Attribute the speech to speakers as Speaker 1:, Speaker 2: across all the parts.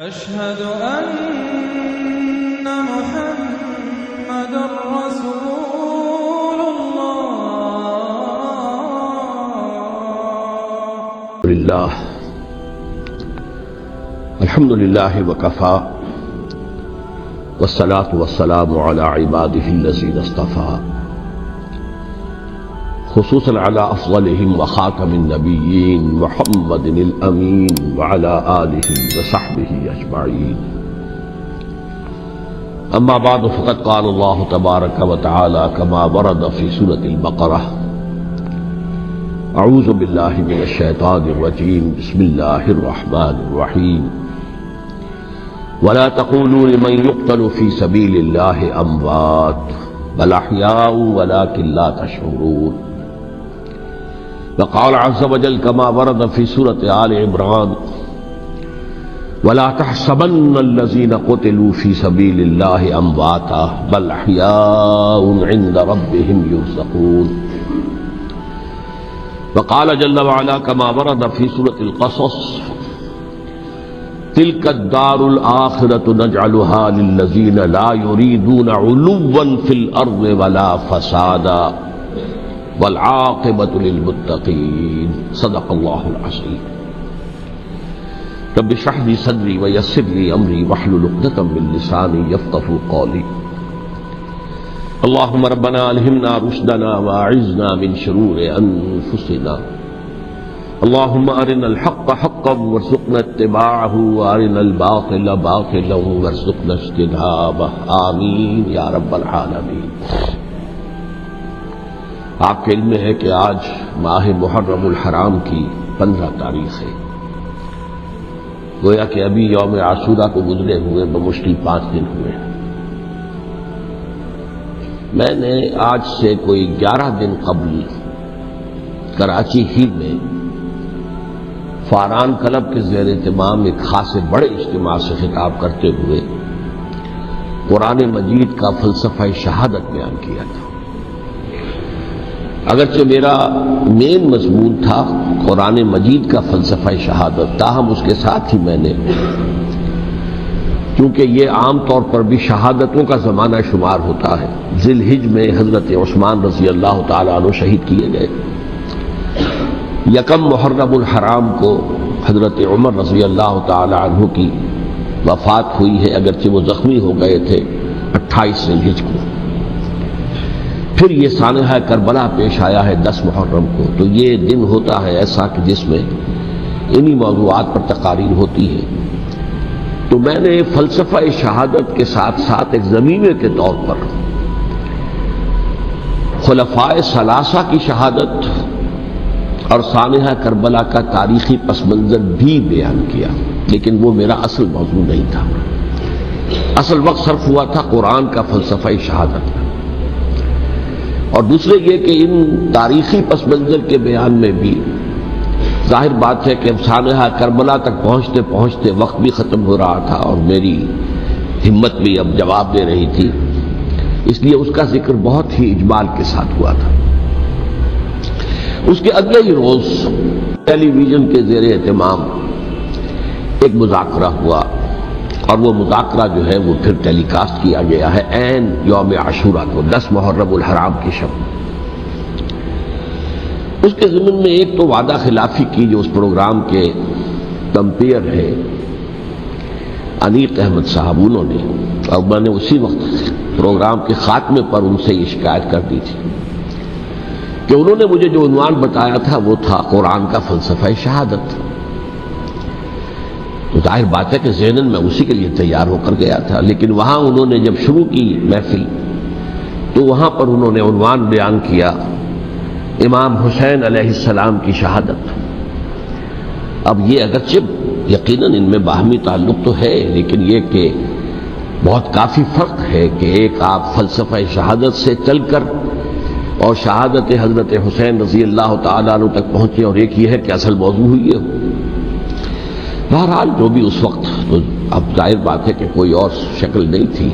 Speaker 1: أشهد أن محمد رسول الله.
Speaker 2: لله الحمد لله وكفى والصلاة والسلام على عباده الذين اصطفى خصوصا على أفضلهم وخاتم النبيين محمد الأمين وعلى آله وصحبه أجمعين. أما بعد فقد قال الله تبارك وتعالى كما ورد في سورة البقرة: أعوذ بالله من الشيطان الرجيم بسم الله الرحمن الرحيم ولا تقولوا لمن يقتل في سبيل الله أموات بل أحياء ولكن لا تشعرون. وقال عز وجل كما ورد في سورة آل عمران: ولا تحسبن الذين قتلوا في سبيل الله أمواتا بل أحياء عند ربهم يرزقون. وقال جل وعلا كما ورد في سورة القصص: تلك الدار الآخرة نجعلها للذين لا يريدون علوا في الأرض ولا فسادا والعاقبة للمتقين. صدق الله العظيم. رب اشرح لي صدري ويسر لي أمري واحلل عقدة من لساني يفقهوا قولي. اللهم ربنا ألهمنا رشدنا وأعذنا من شرور أنفسنا. اللهم أرنا الحق حقا وارزقنا اتباعه وأرنا الباطل باطلا وارزقنا اجتنابه. آمين یا رب العالمین. آپ کے علم میں ہے کہ آج ماہ محرم الحرام کی 15 تاریخ ہے. گویا کہ ابھی یوم عاشورہ کو گزرے ہوئے بمشکل 5 دن ہوئے. میں نے آج سے کوئی 11 دن قبل کراچی ہی میں فاران کلب کے زیر اہتمام ایک خاصے بڑے اجتماع سے خطاب کرتے ہوئے قرآن مجید کا فلسفہ شہادت بیان کیا تھا. اگرچہ میرا مین مضمون تھا قرآن مجید کا فلسفہ شہادت، تاہم اس کے ساتھ ہی میں نے، کیونکہ یہ عام طور پر بھی شہادتوں کا زمانہ شمار ہوتا ہے، ذی الحجہ میں حضرت عثمان رضی اللہ تعالیٰ عنہ شہید کیے گئے. یکم محرم الحرام کو حضرت عمر رضی اللہ تعالی عنہ کی وفات ہوئی ہے، اگرچہ وہ زخمی ہو گئے تھے 28 ذی الحجہ کو. پھر یہ سانحہ کربلا پیش آیا ہے 10 محرم کو. تو یہ دن ہوتا ہے ایسا کہ جس میں انہی موضوعات پر تقاریر ہوتی ہے. تو میں نے فلسفہ شہادت کے ساتھ ساتھ ایک ضمیمے کے طور پر خلفائے ثلاثہ کی شہادت اور سانحہ کربلا کا تاریخی پس منظر بھی بیان کیا، لیکن وہ میرا اصل موضوع نہیں تھا. اصل وقت صرف ہوا تھا قرآن کا فلسفہ شہادت میں. اور دوسرے یہ کہ ان تاریخی پس منظر کے بیان میں بھی ظاہر بات ہے کہ اب سانحہ کربلا تک پہنچتے پہنچتے وقت بھی ختم ہو رہا تھا اور میری ہمت بھی اب جواب دے رہی تھی، اس لیے اس کا ذکر بہت ہی اجمال کے ساتھ ہوا تھا. اس کے اگلے ہی روز ٹیلی ویژن کے زیر اہتمام ایک مذاکرہ ہوا، اور وہ مذاکرہ جو ہے وہ پھر ٹیلی کاسٹ کیا گیا ہے عین یوم عاشورہ کو، 10 محرم الحرام کی شب. اس کے ضمن میں ایک تو وعدہ خلافی کی جو اس پروگرام کے کمپیئر ہے انیق احمد صاحب، انہوں نے، اور میں نے اسی وقت پروگرام کے خاتمے پر ان سے یہ شکایت کر دی تھی کہ انہوں نے مجھے جو عنوان بتایا تھا وہ تھا قرآن کا فلسفہ شہادت. تو ظاہر بات ہے کہ ذہناً میں اسی کے لیے تیار ہو کر گیا تھا، لیکن وہاں انہوں نے جب شروع کی محفل تو وہاں پر انہوں نے عنوان بیان کیا امام حسین علیہ السلام کی شہادت. اب یہ اگرچہ یقیناً ان میں باہمی تعلق تو ہے، لیکن یہ کہ بہت کافی فرق ہے کہ ایک آپ فلسفہ شہادت سے چل کر اور شہادت حضرت حسین رضی اللہ تعالیٰ عنہ تک پہنچے، اور ایک یہ ہے کہ اصل موضوع ہوئی ہے. بہرحال جو بھی اس وقت، تو اب ظاہر بات ہے کہ کوئی اور شکل نہیں تھی،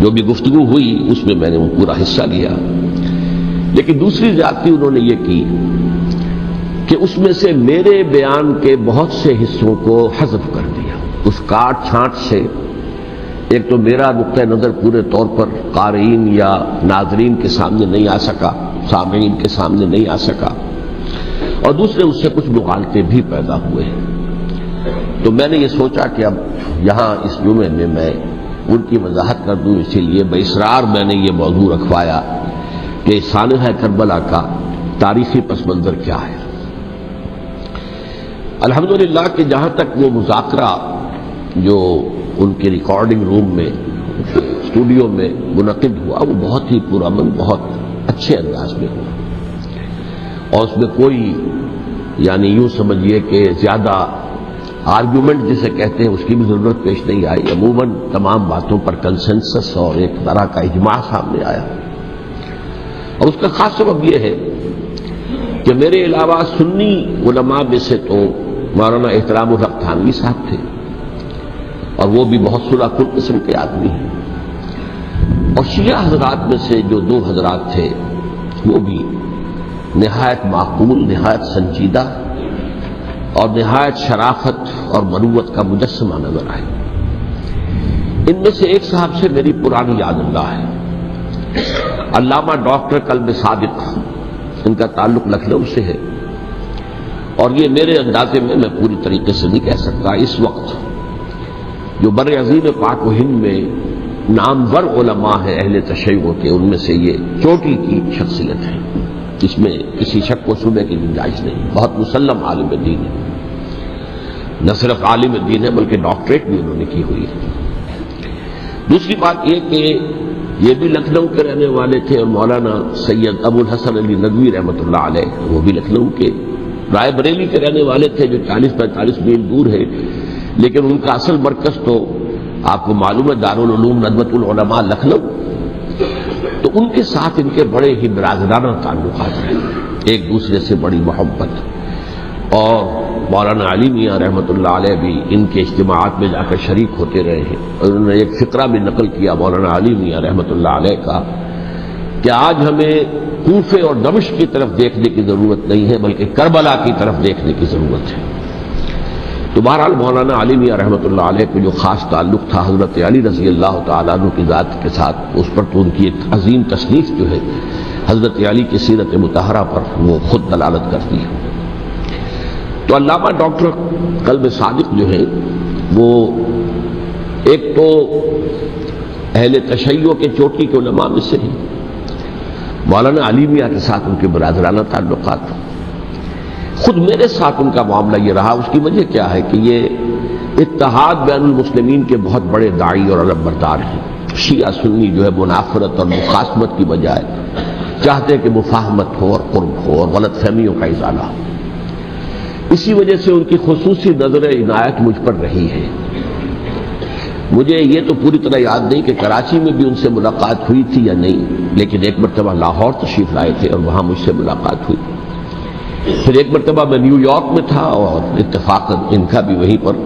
Speaker 2: جو بھی گفتگو ہوئی اس میں میں نے وہ پورا حصہ لیا. لیکن دوسری زیادتی انہوں نے یہ کی کہ اس میں سے میرے بیان کے بہت سے حصوں کو حذف کر دیا. اس کاٹ چھانٹ سے ایک تو میرا نقطہ نظر پورے طور پر قارئین یا ناظرین کے سامنے نہیں آ سکا، سامعین کے سامنے نہیں آ سکا، اور دوسرے اس سے کچھ مغالطے بھی پیدا ہوئے ہیں۔ تو میں نے یہ سوچا کہ اب یہاں اس جمعے میں میں ان کی وضاحت کر دوں، اسی لیے باصرار میں نے یہ موضوع رکھوایا کہ سانحہ کربلا کا تاریخی پس منظر کیا ہے۔ الحمدللہ کہ جہاں تک وہ مذاکرہ جو ان کے ریکارڈنگ روم میں اسٹوڈیو میں منعقد ہوا وہ بہت ہی پرامن، بہت اچھے انداز میں ہوا، اور اس میں کوئی یعنی یوں سمجھیے کہ زیادہ آرگیومنٹ جسے کہتے ہیں اس کی بھی ضرورت پیش نہیں آئی۔ عموماً تمام باتوں پر کنسنسس اور ایک طرح کا اجماع سامنے آیا، اور اس کا خاص سبب یہ ہے کہ میرے علاوہ سنی علماء میں سے تو مولانا احترام الحق تھانوی صاحب تھے، اور وہ بھی بہت صلح کل قسم کے آدمی ہیں، اور شیعہ حضرات میں سے جو دو حضرات تھے وہ بھی نہایت معقول، نہایت سنجیدہ اور نہایت شرافت اور مروت کا مجسمہ نظر آئے۔ ان میں سے ایک صاحب سے میری پرانی یاد اللہ ہے، علامہ ڈاکٹر قلب صادق، ان کا تعلق لکھنؤ سے ہے، اور یہ میرے اندازے میں پوری طریقے سے نہیں کہہ سکتا، اس وقت جو بر عظیم پاک و ہند میں نامور علماء ہیں اہل تشیع کے، ان میں سے یہ چوٹی کی شخصیت ہے، اس میں کسی شک و شبے کی گنجائش نہیں، بہت مسلم عالم دین ہے، نہ صرف عالم دین ہے بلکہ ڈاکٹریٹ بھی انہوں نے کی ہوئی ہے۔ دوسری بات یہ کہ یہ بھی لکھنؤ کے رہنے والے تھے، اور مولانا سید ابو الحسن علی ندوی رحمۃ اللہ علیہ وہ بھی لکھنؤ کے، رائے بریلی کے رہنے والے تھے جو 40-45 میل دور ہے، لیکن ان کا اصل مرکز تو آپ کو معلوم ہے دارالعلوم ندوۃ العلماء لکھنؤ، تو ان کے ساتھ ان کے بڑے ہی برادرانہ تعلقات ہیں، ایک دوسرے سے بڑی محبت، اور مولانا علی میاں رحمۃ اللہ علیہ بھی ان کے اجتماعات میں جا کر شریک ہوتے رہے ہیں، اور انہوں نے ایک فقرہ بھی نقل کیا مولانا علی میاں رحمۃ اللہ علیہ کا کہ آج ہمیں کوفے اور دمشق کی طرف دیکھنے کی ضرورت نہیں ہے بلکہ کربلا کی طرف دیکھنے کی ضرورت ہے۔ تو بہرحال مولانا علی میاں رحمۃ اللہ علیہ کو جو خاص تعلق تھا حضرت علی رضی اللہ تعالیٰ عنہ کی ذات کے ساتھ، اس پر تو ان کی ایک عظیم تصنیف جو ہے حضرت علی کی سیرت مطہرہ پر وہ خود دلالت کرتی ہے۔ تو علامہ ڈاکٹر قلب صادق جو ہے وہ ایک تو اہل تشیع کے چوٹی کے علماء میں سے ہیں، مولانا علی میاں کے ساتھ ان کے برادرانہ تعلقات، خود میرے ساتھ ان کا معاملہ یہ رہا۔ اس کی وجہ کیا ہے کہ یہ اتحاد بین المسلمین کے بہت بڑے داعی اور علم بردار ہیں۔ شیعہ سنی جو ہے منافرت اور مخاصمت کی بجائے چاہتے ہیں کہ مفاہمت ہو اور قرب ہو اور غلط فہمیوں کا ازالہ ہو، اسی وجہ سے ان کی خصوصی نظر عنایت مجھ پر رہی ہے۔ مجھے یہ تو پوری طرح یاد نہیں کہ کراچی میں بھی ان سے ملاقات ہوئی تھی یا نہیں، لیکن ایک مرتبہ لاہور تشریف لائے تھے اور وہاں مجھ سے ملاقات ہوئی، پھر ایک مرتبہ میں نیو یارک میں تھا اور اتفاقاً ان کا بھی وہیں پر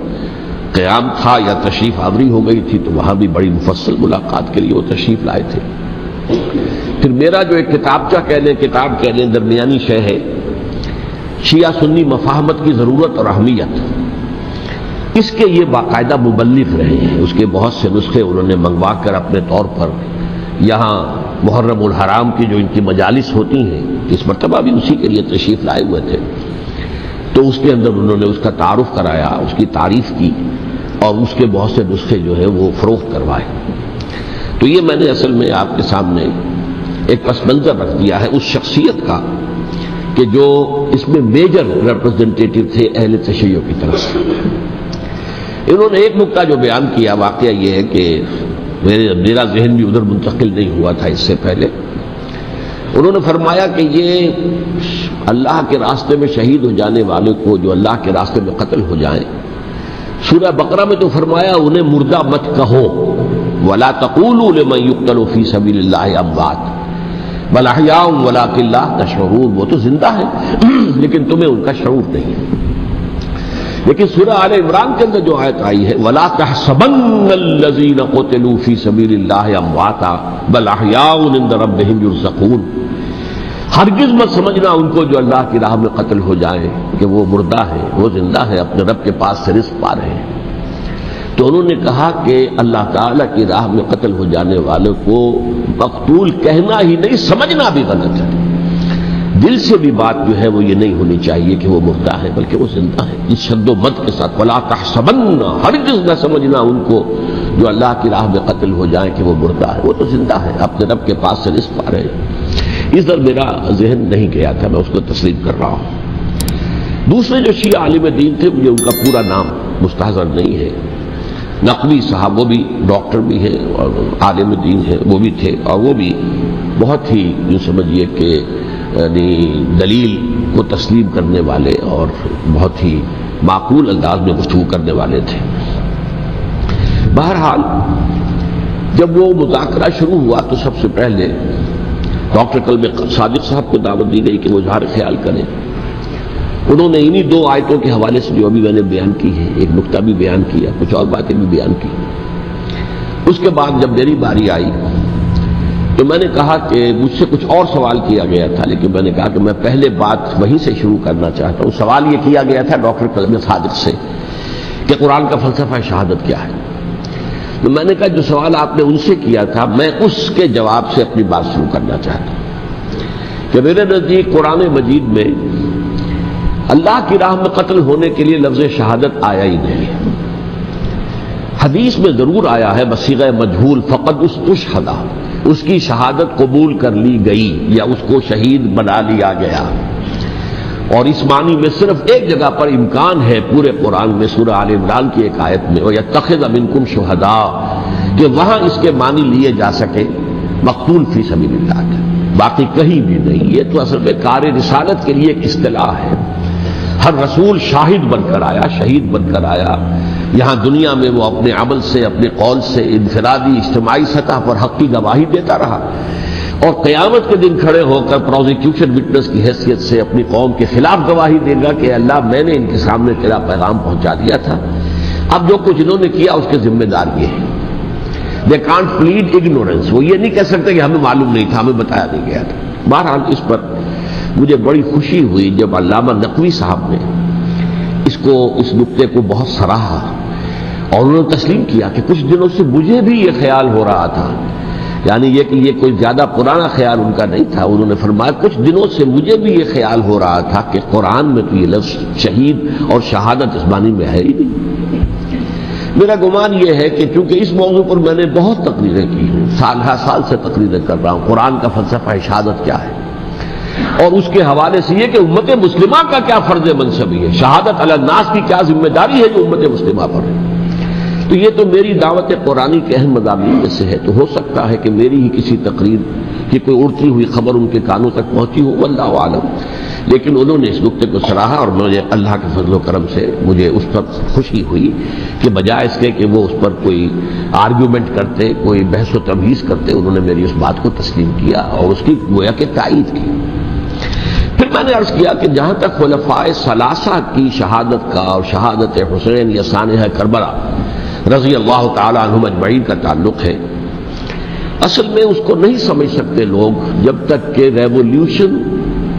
Speaker 2: قیام تھا یا تشریف آوری ہو گئی تھی، تو وہاں بھی بڑی مفصل ملاقات کے لیے وہ تشریف لائے تھے۔ پھر میرا جو ایک کتاب کہہ لیں درمیانی شے ہے، شیعہ سنی مفاہمت کی ضرورت اور اہمیت، اس کے یہ باقاعدہ مبلغ رہے ہیں، اس کے بہت سے نسخے انہوں نے منگوا کر اپنے طور پر یہاں محرم الحرام کی جو ان کی مجالس ہوتی ہیں، اس مرتبہ بھی اسی کے لیے تشریف لائے ہوئے تھے، تو اس کے اندر انہوں نے اس کا تعارف کرایا، اس کی تعریف کی، اور اس کے بہت سے نسخے جو ہے وہ فروخت کروائے۔ تو یہ میں نے اصل میں آپ کے سامنے ایک پس منظر رکھ دیا ہے اس شخصیت کا کہ جو اس میں میجر ریپرزنٹیٹو تھے اہل تشیع کی طرف سے۔ انہوں نے ایک نکتہ جو بیان کیا، واقعہ یہ ہے کہ میرا ذہن بھی ادھر منتقل نہیں ہوا تھا اس سے پہلے، انہوں نے فرمایا کہ یہ اللہ کے راستے میں شہید ہو جانے والے کو جو اللہ کے راستے میں قتل ہو جائیں، سورہ بقرہ میں تو فرمایا انہیں مردہ مت کہو، وَلَا تَقُولُوا لِمَن يُقْتَلُ فِي سَبِيلِ اللَّهِ أَمْوَاتٌ بَلْ أَحْيَاءٌ وَلَٰكِن لَّا تَشْعُرُونَ، وہ تو زندہ ہے لیکن تمہیں ان کا شعور نہیں ہے۔ لیکن سورہ آل عمران کے اندر جو آیت آئی ہے وَلَا تَحْسَبَنَّ الَّذِينَ قُتِلُوا فِي سَبِيلِ اللَّهِ أَمْوَاتًا بَلْ أَحْيَاءٌ عِندَ رَبِّهِمْ يُرْزَقُونَ، ہرگز مت سمجھنا ان کو جو اللہ کی راہ میں قتل ہو جائیں کہ وہ مردہ ہیں، وہ زندہ ہیں، اپنے رب کے پاس سے رزق پا رہے ہیں۔ تو انہوں نے کہا کہ اللہ تعالیٰ کی راہ میں قتل ہو جانے والوں کو مقتول کہنا ہی نہیں سمجھنا بھی غلط ہے. دل سے بھی بات جو ہے وہ یہ نہیں ہونی چاہیے کہ وہ مردہ ہے، بلکہ وہ زندہ ہے. اس شد و مد کے ساتھ وَلَا تَحْسَبَنَّ، ہرگز نہ سمجھنا ان کو جو اللہ کی راہ میں قتل ہو جائیں کہ وہ مردہ ہے. وہ تو زندہ ہے، اپنے رب کے پاس سے رزق پا رہے ہیں. اس در میرا ذہن نہیں گیا تھا، میں اس کو تسلیم کر رہا ہوں. دوسرے جو شیعہ عالم دین تھے، مجھے ان کا پورا نام مستحضر نہیں ہے. نقوی صاحب، وہ بھی ڈاکٹر بھی ہیں اور عالم دین ہیں، وہ بھی تھے، اور وہ بھی بہت ہی یوں سمجھیے کہ یعنی دلیل کو تسلیم کرنے والے اور بہت ہی معقول انداز میں گفتگو کرنے والے تھے. بہرحال جب وہ مذاکرہ شروع ہوا تو سب سے پہلے ڈاکٹر قلب صادق صاحب کو دعوت دی گئی کہ وہ اظہار خیال کریں. انہوں نے انہی 2 آیتوں کے حوالے سے جو ابھی میں نے بیان کی ہے ایک نقطہ بھی بیان کیا، کچھ اور باتیں بھی بیان کی. اس کے بعد جب میری باری آئی تو میں نے کہا کہ مجھ سے کچھ اور سوال کیا گیا تھا، لیکن میں نے کہا کہ میں پہلے بات وہیں سے شروع کرنا چاہتا ہوں. سوال یہ کیا گیا تھا ڈاکٹر قلب صادق سے کہ قرآن کا فلسفہ شہادت کیا ہے. تو میں نے کہا جو سوال آپ نے ان سے کیا تھا میں اس کے جواب سے اپنی بات شروع کرنا چاہتا ہوں کہ میرے نزدیک قرآن مجید میں اللہ کی راہ میں قتل ہونے کے لیے لفظ شہادت آیا ہی نہیں ہے. حدیث میں ضرور آیا ہے بصیغہ مجہول، فقد استشہد، اس کی شہادت قبول کر لی گئی یا اس کو شہید بنا لیا گیا. اور اس معنی میں صرف ایک جگہ پر امکان ہے پورے قرآن میں، سورہ آل عمران کی ایک آیت میں، وَيَتَّخِذَ مِنْكُمْ شُهَدَاءَ، کہ وہاں اس کے معنی لیے جا سکے مقتول فی سبیل اللہ کے، باقی کہیں بھی نہیں. یہ تو اصل میں کار رسالت کے لیے ایک اصطلاح ہے. ہر رسول شاہد بن کر آیا، شہید بن کر آیا. یہاں دنیا میں وہ اپنے عمل سے، اپنے قول سے انفرادی اجتماعی سطح پر حق کی گواہی دیتا رہا، اور قیامت کے دن کھڑے ہو کر پروزیکیوشن وٹنس کی حیثیت سے اپنی قوم کے خلاف گواہی دے گا کہ اللہ میں نے ان کے سامنے تیرا پیغام پہنچا دیا تھا، اب جو کچھ انہوں نے کیا اس کے ذمہ دار یہ ہے. دے کانٹ پلیڈ اگنورنس، وہ یہ نہیں کہہ سکتے کہ ہمیں معلوم نہیں تھا، ہمیں بتایا نہیں گیا تھا. بہرحال اس پر مجھے بڑی خوشی ہوئی جب علامہ نقوی صاحب نے اس نقطے کو بہت سراہا اور انہوں نے تسلیم کیا کہ کچھ دنوں سے مجھے بھی یہ خیال ہو رہا تھا، یعنی یہ کہ یہ کوئی زیادہ پرانا خیال ان کا نہیں تھا. انہوں نے فرمایا کچھ دنوں سے مجھے بھی یہ خیال ہو رہا تھا کہ قرآن میں تو یہ لفظ شہید اور شہادت اس معنی میں ہے ہی نہیں. میرا گمان یہ ہے کہ چونکہ اس موضوع پر میں نے بہت تقریریں کی ہیں، سال ہر سال سے تقریریں کر رہا ہوں، قرآن کا فلسفہ شہادت کیا ہے، اور اس کے حوالے سے یہ کہ امت مسلمہ کا کیا فرض منصبی ہے، شہادت علی الناس کی کیا ذمہ داری ہے جو امت مسلمہ پر ہے. تو یہ تو میری دعوت قرآنی کے اہم مضامین میں سے ہے. تو ہو سکتا ہے کہ میری ہی کسی تقریر کی کوئی اڑتی ہوئی خبر ان کے کانوں تک پہنچی ہو، واللہ عالم. لیکن انہوں نے اس نقطے کو سراہا اور مجھے اللہ کے فضل و کرم سے مجھے اس پر خوشی ہوئی کہ بجائے اس کے کہ وہ اس پر کوئی آرگیومنٹ کرتے، کوئی بحث و تبحیث کرتے، انہوں نے میری اس بات کو تسلیم کیا اور اس کی گویا کہ تائید کی. پھر میں نے عرض کیا کہ جہاں تک خلفائے ثلاثہ کی شہادت کا اور شہادت حسین یا سانحہ کربلا رضی اللہ تعالی عنہم اجمعین کا تعلق ہے، اصل میں اس کو نہیں سمجھ سکتے لوگ جب تک کہ ریولیوشن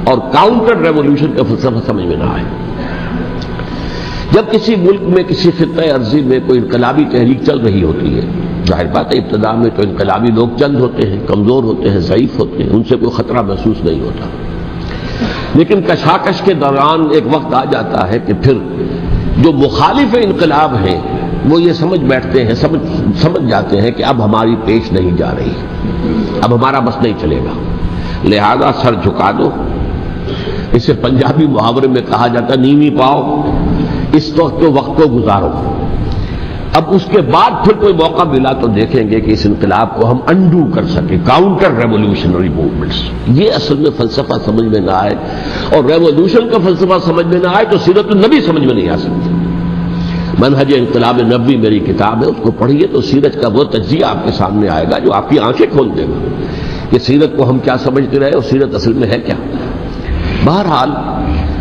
Speaker 2: اور کاؤنٹر ریولیوشن کا فلسفہ سمجھ میں نہ آئے. جب کسی ملک میں کسی خطہ ارضی میں کوئی انقلابی تحریک چل رہی ہوتی ہے، ظاہر بات ہے ابتدا میں تو انقلابی لوگ چند ہوتے ہیں، کمزور ہوتے ہیں، ضعیف ہوتے ہیں، ان سے کوئی خطرہ محسوس نہیں ہوتا. لیکن کشاکش کے دوران ایک وقت آ جاتا ہے کہ پھر جو مخالف انقلاب ہیں وہ یہ سمجھ بیٹھتے ہیں، سمجھ جاتے ہیں کہ اب ہماری پیش نہیں جا رہی، اب ہمارا بس نہیں چلے گا، لہذا سر جھکا دو. اسے پنجابی محاورے میں کہا جاتا ہے نیوی پاؤ، اس وقت کو گزارو. اب اس کے بعد پھر کوئی موقع ملا تو دیکھیں گے کہ اس انقلاب کو ہم انڈو کر سکیں، کاؤنٹر ریولیوشنری موومنٹس. یہ اصل میں فلسفہ سمجھ میں نہ آئے اور ریولیوشن کا فلسفہ سمجھ میں نہ آئے تو سیرت النبی سمجھ میں نہیں آ سکتی. منہج انقلاب نبوی میری کتاب ہے، اس کو پڑھیے تو سیرت کا وہ تجزیہ آپ کے سامنے آئے گا جو آپ کی آنکھیں کھول دے گا کہ سیرت کو ہم کیا سمجھتے رہے اور سیرت اصل میں ہے کیا. بہرحال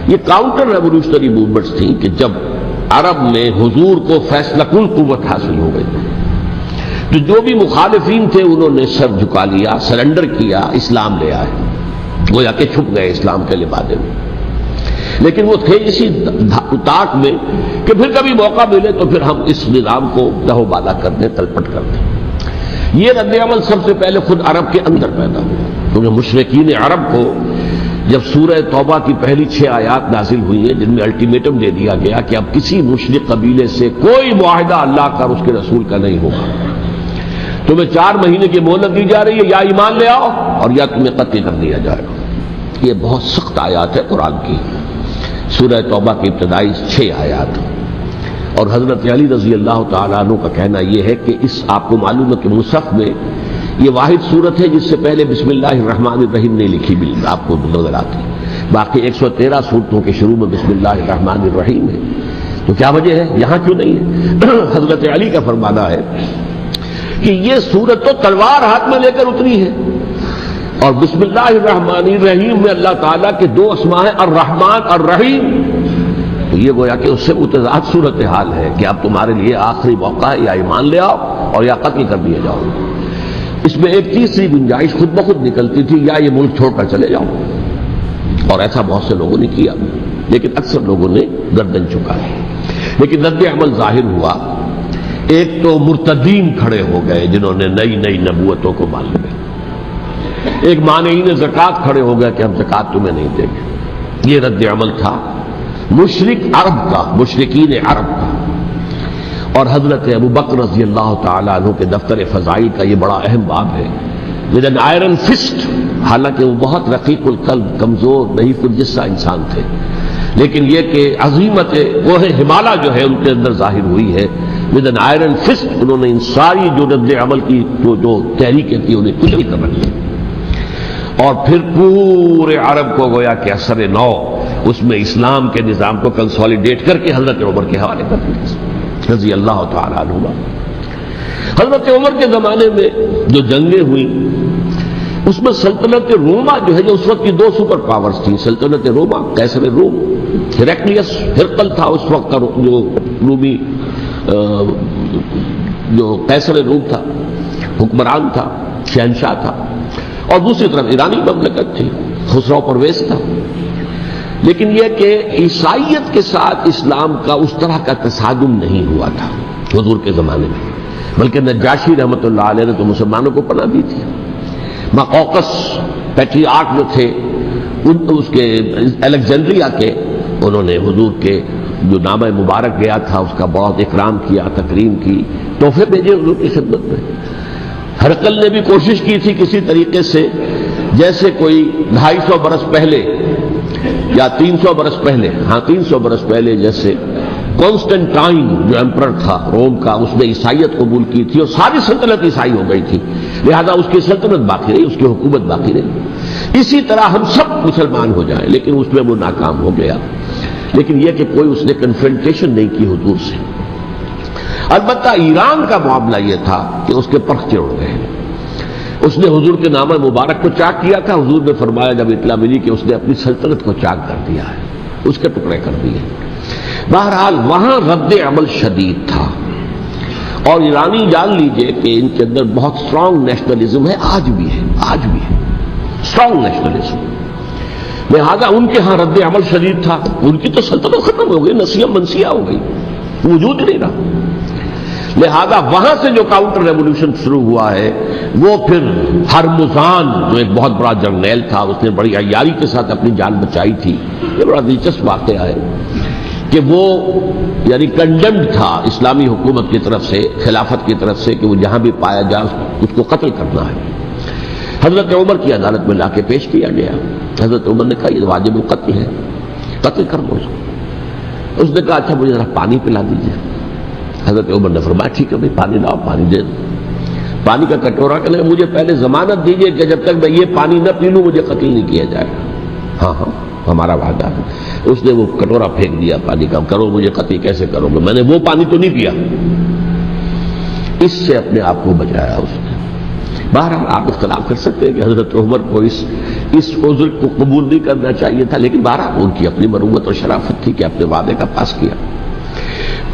Speaker 2: یہ کاؤنٹر ریولیوشنری موومنٹس تھیں کہ جب عرب میں حضور کو فیصلہ کن قوت حاصل ہو گئی تو جو بھی مخالفین تھے انہوں نے سر جھکا لیا، سرنڈر کیا، اسلام لے آئے، گویا کہ چھپ گئے اسلام کے لبادے میں. لیکن وہ تھے اسی طاق میں کہ پھر کبھی موقع ملے تو پھر ہم اس نظام کو دہو بالا کر دیں، تلپٹ کر دیں۔ یہ رد عمل سب سے پہلے خود عرب کے اندر پیدا ہوا، کیونکہ مشرکین عرب کو جب سورہ توبہ کی پہلی 6 آیات نازل ہوئی ہیں جن میں الٹیمیٹم دے دیا گیا کہ اب کسی مشرک قبیلے سے کوئی معاہدہ اللہ کا اور اس کے رسول کا نہیں ہوگا، تمہیں 4 مہینے کی مہلت دی جا رہی ہے، یا ایمان لے آؤ اور یا تمہیں قتل کر دیا جائے گا۔ یہ بہت سخت آیات ہے قرآن کی، سورہ توبہ کی ابتدائی 6 آیات۔ اور حضرت علی رضی اللہ تعالیٰ عنہ کا کہنا یہ ہے کہ اس آپ کو معلوم ہے کہ مصحف میں یہ واحد صورت ہے جس سے پہلے بسم اللہ الرحمن الرحیم نہیں لکھی بھی آپ کو نظر آتی، باقی 113 صورتوں کے شروع میں بسم اللہ الرحمن الرحیم ہے، تو کیا وجہ ہے یہاں کیوں نہیں ہے؟ حضرت علی کا فرمانا ہے کہ یہ صورت تو تلوار ہاتھ میں لے کر اتری ہے، اور بسم اللہ الرحمن الرحیم میں اللہ تعالیٰ کے 2 اسماء ہیں، الرحمن الرحیم، تو یہ گویا کہ اس سے متضاد صورتحال ہے کہ اب تمہارے لیے آخری موقع ہے، یا ایمان لے آؤ اور یا قتل کر دیے جاؤ۔ اس میں ایک تیسری گنجائش خود بخود نکلتی تھی، یا یہ ملک چھوڑ کر چلے جاؤ، اور ایسا بہت سے لوگوں نے کیا، لیکن اکثر لوگوں نے گردن چکائی۔ لیکن رد عمل ظاہر ہوا، ایک تو مرتدین کھڑے ہو گئے جنہوں نے نئی نئی نبوتوں کو مان لیا، ایک مانعین زکوٰۃ کھڑے ہو گئے کہ ہم زکوٰۃ تمہیں نہیں دیں گے۔ یہ رد عمل تھا مشرک عرب کا، مشرکین عرب کا۔ اور حضرت ابو بکر رضی اللہ تعالیٰ عنہ کے دفتر فضائل کا یہ بڑا اہم باب ہے، ود این آئرن فسٹ، حالانکہ وہ بہت رقیق القلب، کمزور، ضعیف الجسہ انسان تھے، لیکن یہ کہ عظیمت وہ ہے ہمالا جو ہے ان کے اندر ظاہر ہوئی ہے، ود این آئرن فسٹ انہوں نے ان ساری جو رد عمل کی جو تحریکیں تھی انہیں کچل کر رکھ لیا، اور پھر پورے عرب کو گویا کہ اثر نو اس میں اسلام کے نظام کو کنسولیڈیٹ کر کے حضرت عمر کے حوالے کر دیا رضی اللہ تعالیٰ عنہ۔ حضرت عمر کے زمانے میں جو جنگیں ہوئیں اس میں سلطنت روما جو ہے، جو اس وقت کی 2 سپر پاورز تھیں، سلطنت روما قیصر روم، ہیرکلیس ہرقل تھا اس وقت کا جو رومی جو قیصر روم تھا، حکمران تھا، شہنشاہ تھا، اور دوسری طرف ایرانی مملکت تھی، خسرو پرویز تھا۔ لیکن یہ کہ عیسائیت کے ساتھ اسلام کا اس طرح کا تصادم نہیں ہوا تھا حضور کے زمانے میں، بلکہ نجاشی رحمۃ اللہ علیہ نے تو مسلمانوں کو پناہ دی تھی۔ مقوقس پیٹریارک جو تھے اس کے الیگزینڈریا کے، انہوں نے حضور کے جو نامہ مبارک گیا تھا اس کا بہت اکرام کیا، تکریم کی، تحفے بھیجے حضور کی خدمت میں۔ ہرقل نے بھی کوشش کی تھی کسی طریقے سے، جیسے کوئی 250 برس پہلے یا 300 برس پہلے، 300 برس پہلے جیسے کانسٹنٹائن جو ایمپرر تھا روم کا، اس نے عیسائیت قبول کی تھی اور ساری سلطنت عیسائی ہو گئی تھی، لہذا اس کی سلطنت باقی رہی، اس کی حکومت باقی رہی۔ اسی طرح ہم سب مسلمان ہو جائیں، لیکن اس میں وہ ناکام ہو گیا۔ لیکن یہ کہ کوئی اس نے کنفرنٹیشن نہیں کی حضور سے۔ البتہ ایران کا معاملہ یہ تھا کہ اس کے پرخچے اڑ گئے، اس نے حضور کے نامہ مبارک کو چاک کیا تھا، حضور نے فرمایا جب اطلاع ملی کہ اس نے اپنی سلطنت کو چاک کر دیا ہے، اس کے ٹکڑے کر دیے۔ بہرحال وہاں رد عمل شدید تھا، اور ایرانی جان لیجئے کہ ان کے اندر بہت اسٹرانگ نیشنلزم ہے، آج بھی ہے اسٹرانگ نیشنلزم، لہذا ان کے ہاں رد عمل شدید تھا، ان کی تو سلطنت ختم ہو گئی، نسیہ منسیہ ہو گئی، وجود نہیں رہا۔ لہذا وہاں سے جو کاؤنٹر ریولوشن شروع ہوا ہے وہ پھر ہرمزان جو ایک بہت بڑا جرنیل تھا، اس نے بڑی عیاری کے ساتھ اپنی جان بچائی تھی۔ یہ بڑا دلچسپ واقعہ ہے کہ وہ یعنی کنڈمڈ تھا اسلامی حکومت کی طرف سے، خلافت کی طرف سے، کہ وہ جہاں بھی پایا جائے اس کو قتل کرنا ہے۔ حضرت عمر کی عدالت میں لا کے پیش کیا گیا، حضرت عمر نے کہا یہ واجب القتل ہے، قتل کر دو اس کو۔ اس نے کہا اچھا مجھے ذرا پانی پلا دیجیے۔ حضرت عمر نے فرمایا ٹھیک ہے بھائی پانی لاؤ، پانی دے دو۔ پانی کا کٹورا کہ مجھے پہلے ضمانت دیجیے کہ جب تک میں یہ پانی نہ پی لوں مجھے قتل نہیں کیا جائے گا۔ ہاں ہمارا وعدہ ہے۔ اس نے وہ کٹورا پھینک دیا پانی کا، کرو مجھے قتل کیسے کرو گے، میں نے وہ پانی تو نہیں پیا۔ اس سے اپنے آپ کو بچایا اس نے۔ بہرحال آپ اختلاف کر سکتے ہیں کہ حضرت عمر کو اس عذر کو قبول نہیں کرنا چاہیے تھا، لیکن بہرحال ان کی اپنی مروت اور شرافت تھی کہ اپنے وعدے کا پاس کیا۔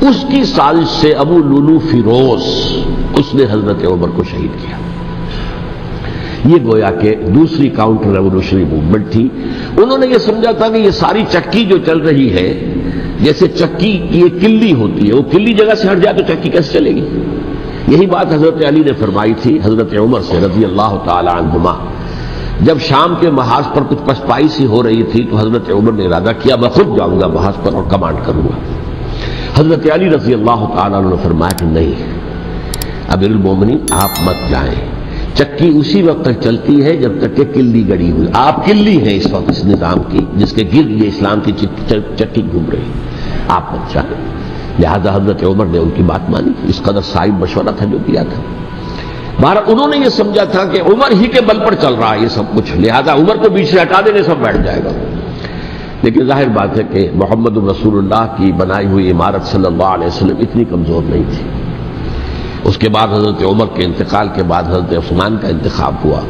Speaker 2: اس کی سازش سے ابو لولو فیروز اس نے حضرت عمر کو شہید کیا۔ یہ گویا کہ دوسری کاؤنٹر ریولوشنری موومنٹ تھی۔ انہوں نے یہ سمجھا تھا کہ یہ ساری چکی جو چل رہی ہے، جیسے چکی کی ایک کلی ہوتی ہے، وہ کلی جگہ سے ہٹ جائے تو چکی کیسے چلے گی؟ یہی بات حضرت علی نے فرمائی تھی حضرت عمر سے رضی اللہ تعالی عنہما۔ جب شام کے محاذ پر کچھ پسپائی سی ہو رہی تھی تو حضرت عمر نے ارادہ کیا میں خود جاؤں گا محاذ پر اور کمانڈ کروں گا۔ حضرت علی رضی اللہ تعالیٰ عنہ نے فرمایا کہ نہیں امیر المومنین آپ مت جائیں، چکی اسی وقت تک چلتی ہے جب تک کہ کلی گڑی ہوئی، آپ کلی ہیں اس وقت اس نظام کی جس کے گرد یہ اسلام کی چکی گھوم رہی، آپ مت جائیں۔ لہذا حضرت عمر نے ان کی بات مانی، اس قدر صائب مشورہ تھا جو کیا تھا۔ بہرحال انہوں نے یہ سمجھا تھا کہ عمر ہی کے بل پر چل رہا ہے یہ سب کچھ، لہذا عمر کو بیچ سے ہٹا دیں گے سب بیٹھ جائے گا۔ لیکن ظاہر بات ہے کہ محمد رسول اللہ کی بنائی ہوئی عمارت صلی اللہ علیہ وسلم اتنی کمزور نہیں تھی۔ اس کے بعد حضرت عمر کے انتقال کے بعد حضرت عثمان کا انتخاب ہوا،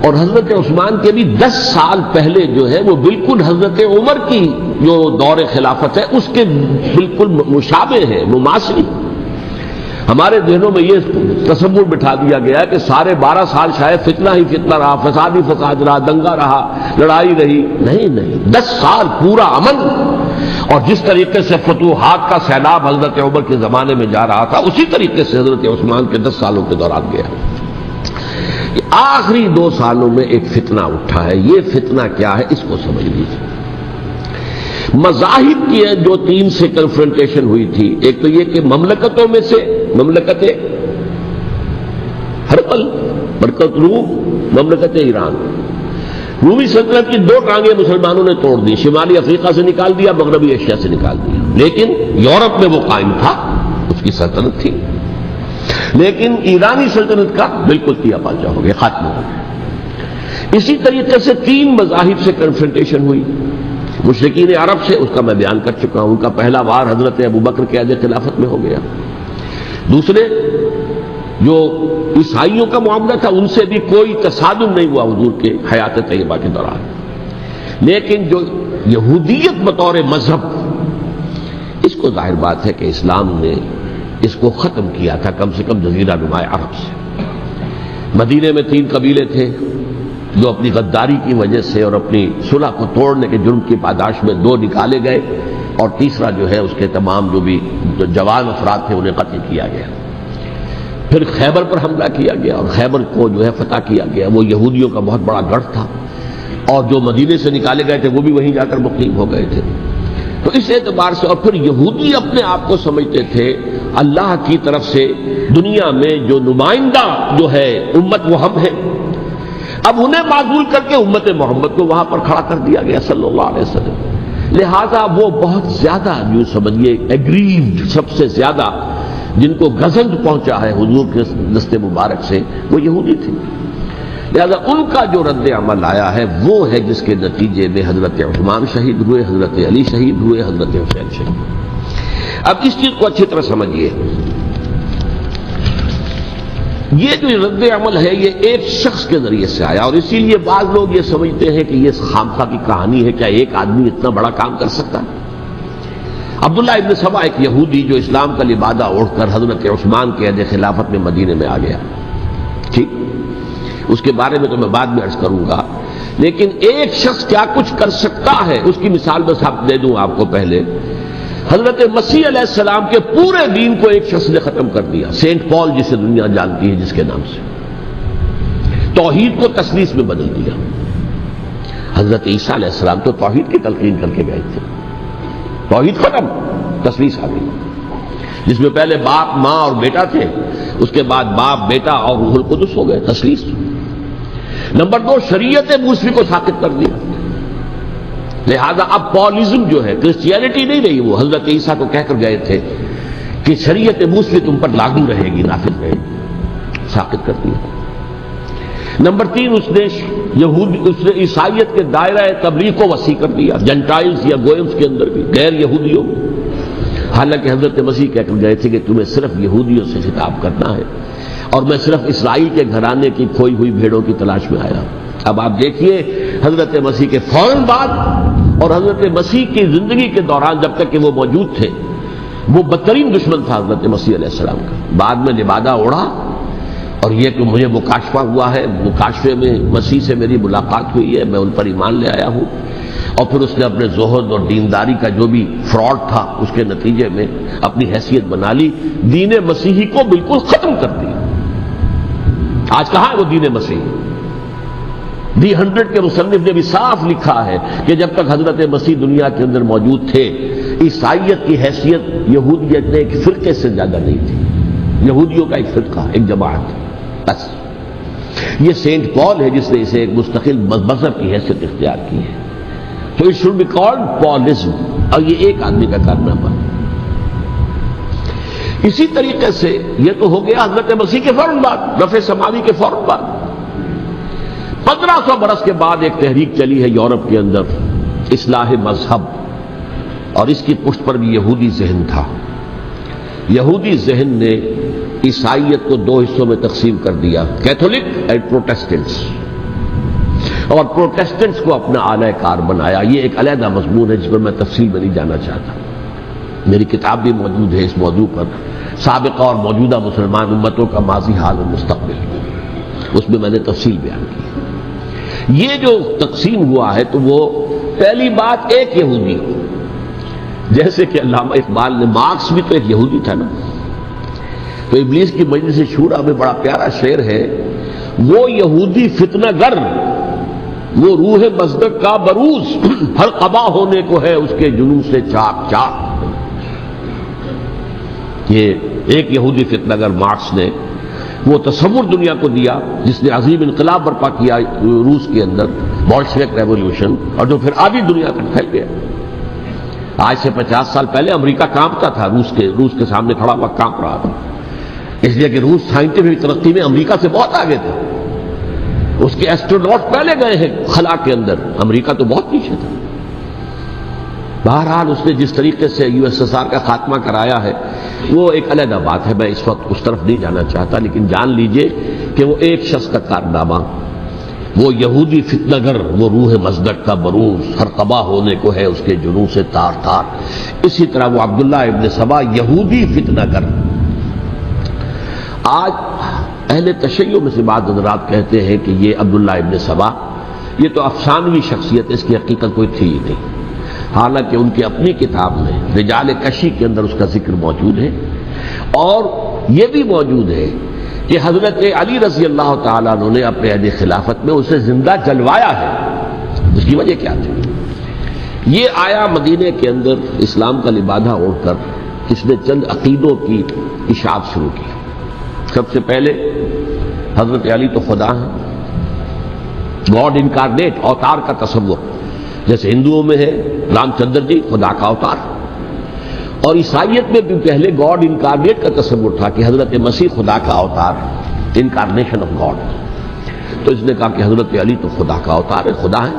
Speaker 2: اور حضرت عثمان کے بھی 10 سال پہلے جو ہے وہ بالکل حضرت عمر کی جو دور خلافت ہے اس کے بالکل مشابہ ہے، مماثل۔ ہمارے ذہنوں میں یہ تصور بٹھا دیا گیا کہ سارے 12 سال شاید فتنہ ہی فتنہ رہا، فساد ہی فساد رہا، دنگا رہا، لڑائی رہی، نہیں 10 سال پورا امن، اور جس طریقے سے فتوحات کا سیلاب حضرت عمر کے زمانے میں جا رہا تھا اسی طریقے سے حضرت عثمان کے 10 سالوں کے دوران گیا۔ آخری 2 سالوں میں ایک فتنہ اٹھا ہے، یہ فتنہ کیا ہے اس کو سمجھ لیجیے۔ مذاہب کی جو 3 سے کنفرنٹیشن ہوئی تھی، ایک تو یہ کہ مملکتوں میں سے مملکت ہرقل، مملکت روم، مملکت ایران، رومی سلطنت کی 2 ٹانگیں مسلمانوں نے توڑ دی، شمالی افریقہ سے نکال دیا، مغربی ایشیا سے نکال دیا، لیکن یورپ میں وہ قائم تھا، اس کی سلطنت تھی، لیکن ایرانی سلطنت کا بالکل کیا پاچا ہو گیا، ختم ہو گیا۔ اسی طریقے سے 3 مذاہب سے کنفرنٹیشن ہوئی، مشرکین عرب سے، اس کا میں بیان کر چکا ہوں، ان کا پہلا وار حضرت ابوبکر کے عہد خلافت میں ہو گیا۔ دوسرے جو عیسائیوں کا معاملہ تھا ان سے بھی کوئی تصادم نہیں ہوا حضور کے حیات طیبہ کے دوران، لیکن جو یہودیت بطور مذہب، اس کو ظاہر بات ہے کہ اسلام نے اس کو ختم کیا تھا کم سے کم جزیرہ نما عرب سے۔ مدینے میں 3 قبیلے تھے جو اپنی غداری کی وجہ سے اور اپنی صلح کو توڑنے کے جرم کی پاداش میں 2 نکالے گئے، اور تیسرا جو ہے اس کے تمام جو بھی جوان افراد تھے انہیں قتل کیا گیا۔ پھر خیبر پر حملہ کیا گیا اور خیبر کو جو ہے فتح کیا گیا، وہ یہودیوں کا بہت بڑا گڑھ تھا، اور جو مدینے سے نکالے گئے تھے وہ بھی وہیں جا کر مقیم ہو گئے تھے۔ تو اس اعتبار سے، اور پھر یہودی اپنے آپ کو سمجھتے تھے اللہ کی طرف سے دنیا میں جو نمائندہ جو ہے امت وہ ہم ہیں، اب انہیں معزول کر کے امت محمد کو وہاں پر کھڑا کر دیا گیا صلی اللہ علیہ وسلم۔ لہذا وہ بہت زیادہ جو سمجھیے ایگریوڈ، سب سے زیادہ جن کو گزند پہنچا ہے حضور کے دست مبارک سے، وہ یہودی تھے۔ لہذا ان کا جو رد عمل آیا ہے وہ ہے جس کے نتیجے میں حضرت عثمان شہید ہوئے، حضرت علی شہید ہوئے، حضرت حسین شہید۔ اب اس چیز کو اچھی طرح سمجھیے، یہ جو رد عمل ہے یہ ایک شخص کے ذریعے سے آیا، اور اسی لیے بعض لوگ یہ سمجھتے ہیں کہ یہ خامخواہ کی کہانی ہے، کیا ایک آدمی اتنا بڑا کام کر سکتا ہے؟ عبداللہ ابن سبا ایک یہودی جو اسلام کا لبادہ اوڑھ کر حضرت عثمان کے عہد خلافت میں مدینے میں آ گیا، ٹھیک، اس کے بارے میں تو میں بعد میں عرض کروں گا، لیکن ایک شخص کیا کچھ کر سکتا ہے اس کی مثال بس آپ دے دوں آپ کو۔ پہلے حضرت مسیح علیہ السلام کے پورے دین کو ایک شخص نے ختم کر دیا، سینٹ پال جسے دنیا جانتی ہے جس کے نام سے، توحید کو تثلیث میں بدل دیا۔ حضرت عیسیٰ علیہ السلام تو توحید کی تلقین کر کے گئے تھے، توحید ختم، تثلیث آ گئی، جس میں پہلے باپ ماں اور بیٹا تھے، اس کے بعد باپ بیٹا اور روح القدس ہو گئے، تثلیث۔ نمبر 2، شریعت موسوی کو ساقط کر دیا، لہذا اب پالزم جو ہے، کرسچینٹی نہیں رہی، وہ حضرت عیسیٰ کو کہہ کر گئے تھے کہ شریعت موسوی تم پر لاگو رہے گی، نافذ رہے گی، ساقط کر دیا۔ نمبر 3، اس نے عیسائیت کے دائرہ تبلیغ کو وسیع کر دیا، جنٹائلز یا گوئمز کے اندر بھی، غیر یہودیوں میں، حالانکہ حضرت مسیح کہہ کر گئے تھے کہ تمہیں صرف یہودیوں سے خطاب کرنا ہے، اور میں صرف اسرائیل کے گھرانے کی کھوئی ہوئی بھیڑوں کی تلاش میں آیا۔ اب آپ دیکھیے حضرت مسیح کے فوراً بعد اور حضرت مسیح کی زندگی کے دوران جب تک کہ وہ موجود تھے، وہ بدترین دشمن تھا حضرت مسیح علیہ السلام کا۔ بعد میں لبادہ اوڑھا، اور یہ کہ مجھے مکاشفہ ہوا ہے، مکاشفے میں مسیح سے میری ملاقات ہوئی ہے، میں ان پر ایمان لے آیا ہوں، اور پھر اس نے اپنے زہد اور دینداری کا جو بھی فراڈ تھا اس کے نتیجے میں اپنی حیثیت بنا لی، دین مسیحی کو بالکل ختم کر دیا۔ آج کہاں ہے وہ دین مسیحی؟ دی 100 کے مصنف نے بھی صاف لکھا ہے کہ جب تک حضرت مسیح دنیا کے اندر موجود تھے، عیسائیت کی حیثیت یہودیت نے ایک فرقے سے زیادہ نہیں تھی، یہودیوں کا ایک فرقہ، ایک جماعت بس۔ یہ سینٹ پال ہے جس نے اسے ایک مستقل مذہب کی حیثیت اختیار کی ہے، تو اٹ شوڈ بی کالڈ پالزم، اور یہ ایک آدمی کا کارنامہ۔ اسی طریقے سے یہ تو ہو گیا حضرت مسیح کے فوراً بعد، رفع سماوی کے فوراً بعد۔ 1500 برس کے بعد ایک تحریک چلی ہے یورپ کے اندر، اصلاح مذہب، اور اس کی پشت پر بھی یہودی ذہن تھا۔ یہودی ذہن نے عیسائیت کو 2 حصوں میں تقسیم کر دیا، کیتھولک اینڈ پروٹیسٹنٹس، اور پروٹیسٹنٹس کو اپنا اعلی کار بنایا۔ یہ ایک علیحدہ مضمون ہے جس پر میں تفصیل میں نہیں جانا چاہتا، میری کتاب بھی موجود ہے اس موضوع پر، سابقہ اور موجودہ مسلمان امتوں کا ماضی، حال اور مستقبل، اس میں میں نے تفصیل بیان کی۔ یہ جو تقسیم ہوا ہے تو وہ پہلی بات ایک یہودی، جیسے کہ علامہ اقبال نے، مارکس بھی تو ایک یہودی تھا نا، تو ابلیس کی مجلس شورا میں بڑا پیارا شعر ہے، وہ یہودی فتنہ گر، وہ روح مصدق کا بروز، ہر قبا ہونے کو ہے اس کے جنون سے چاک چاک۔ یہ ایک یہودی فتنہ گر مارکس نے وہ تصور دنیا کو دیا جس نے عظیم انقلاب برپا کیا روس کے اندر، بولشوک ریولوشن، اور جو پھر آدھی دنیا تک پھیل گیا۔ آج سے 50 سال پہلے امریکہ کانپتا تھا، روس کے سامنے کھڑا ہوا کانپ رہا تھا، اس لیے کہ روس سائنٹیفک ترقی میں امریکہ سے بہت آگے تھا، اس کے ایسٹروناٹ پہلے گئے ہیں خلا کے اندر، امریکہ تو بہت پیچھے تھا۔ بہرحال اس نے جس طریقے سے USSR کا خاتمہ کرایا ہے وہ ایک علیحدہ بات ہے، میں اس وقت اس طرف نہیں جانا چاہتا، لیکن جان لیجئے کہ وہ ایک شخص کا کارنامہ، وہ یہودی فتنہ گر، وہ روح مصدق کا بروز، ہر قبا ہونے کو ہے اس کے جنون سے تار تار۔ اسی طرح وہ عبداللہ ابن سبا، یہودی فتنہ گر۔ آج اہل تشیع میں سے بعض حضرات کہتے ہیں کہ یہ عبداللہ ابن سبا یہ تو افسانوی شخصیت، اس کی حقیقت کوئی تھی ہی نہیں، حالانکہ ان کی اپنی کتاب میں رجال کشی کے اندر اس کا ذکر موجود ہے، اور یہ بھی موجود ہے کہ حضرت علی رضی اللہ تعالیٰ عنہ نے اپنے عہد خلافت میں اسے زندہ جلوایا ہے۔ اس کی وجہ کیا تھی؟ یہ آیا مدینے کے اندر اسلام کا لبادہ اوڑھ کر، اس نے چند عقیدوں کی اشاعت شروع کی۔ سب سے پہلے حضرت علی تو خدا ہیں، گاڈ انکارنیٹ، اوتار کا تصور، جیسے ہندوؤں میں ہے رام چندر جی خدا کا اوتار، اور عیسائیت میں بھی پہلے گاڈ انکارنیٹ کا تصور تھا کہ حضرت مسیح خدا کا اوتار ہے، انکارنیشن آف گاڈ۔ تو اس نے کہا کہ حضرت علی تو خدا کا اوتار ہے، خدا ہے۔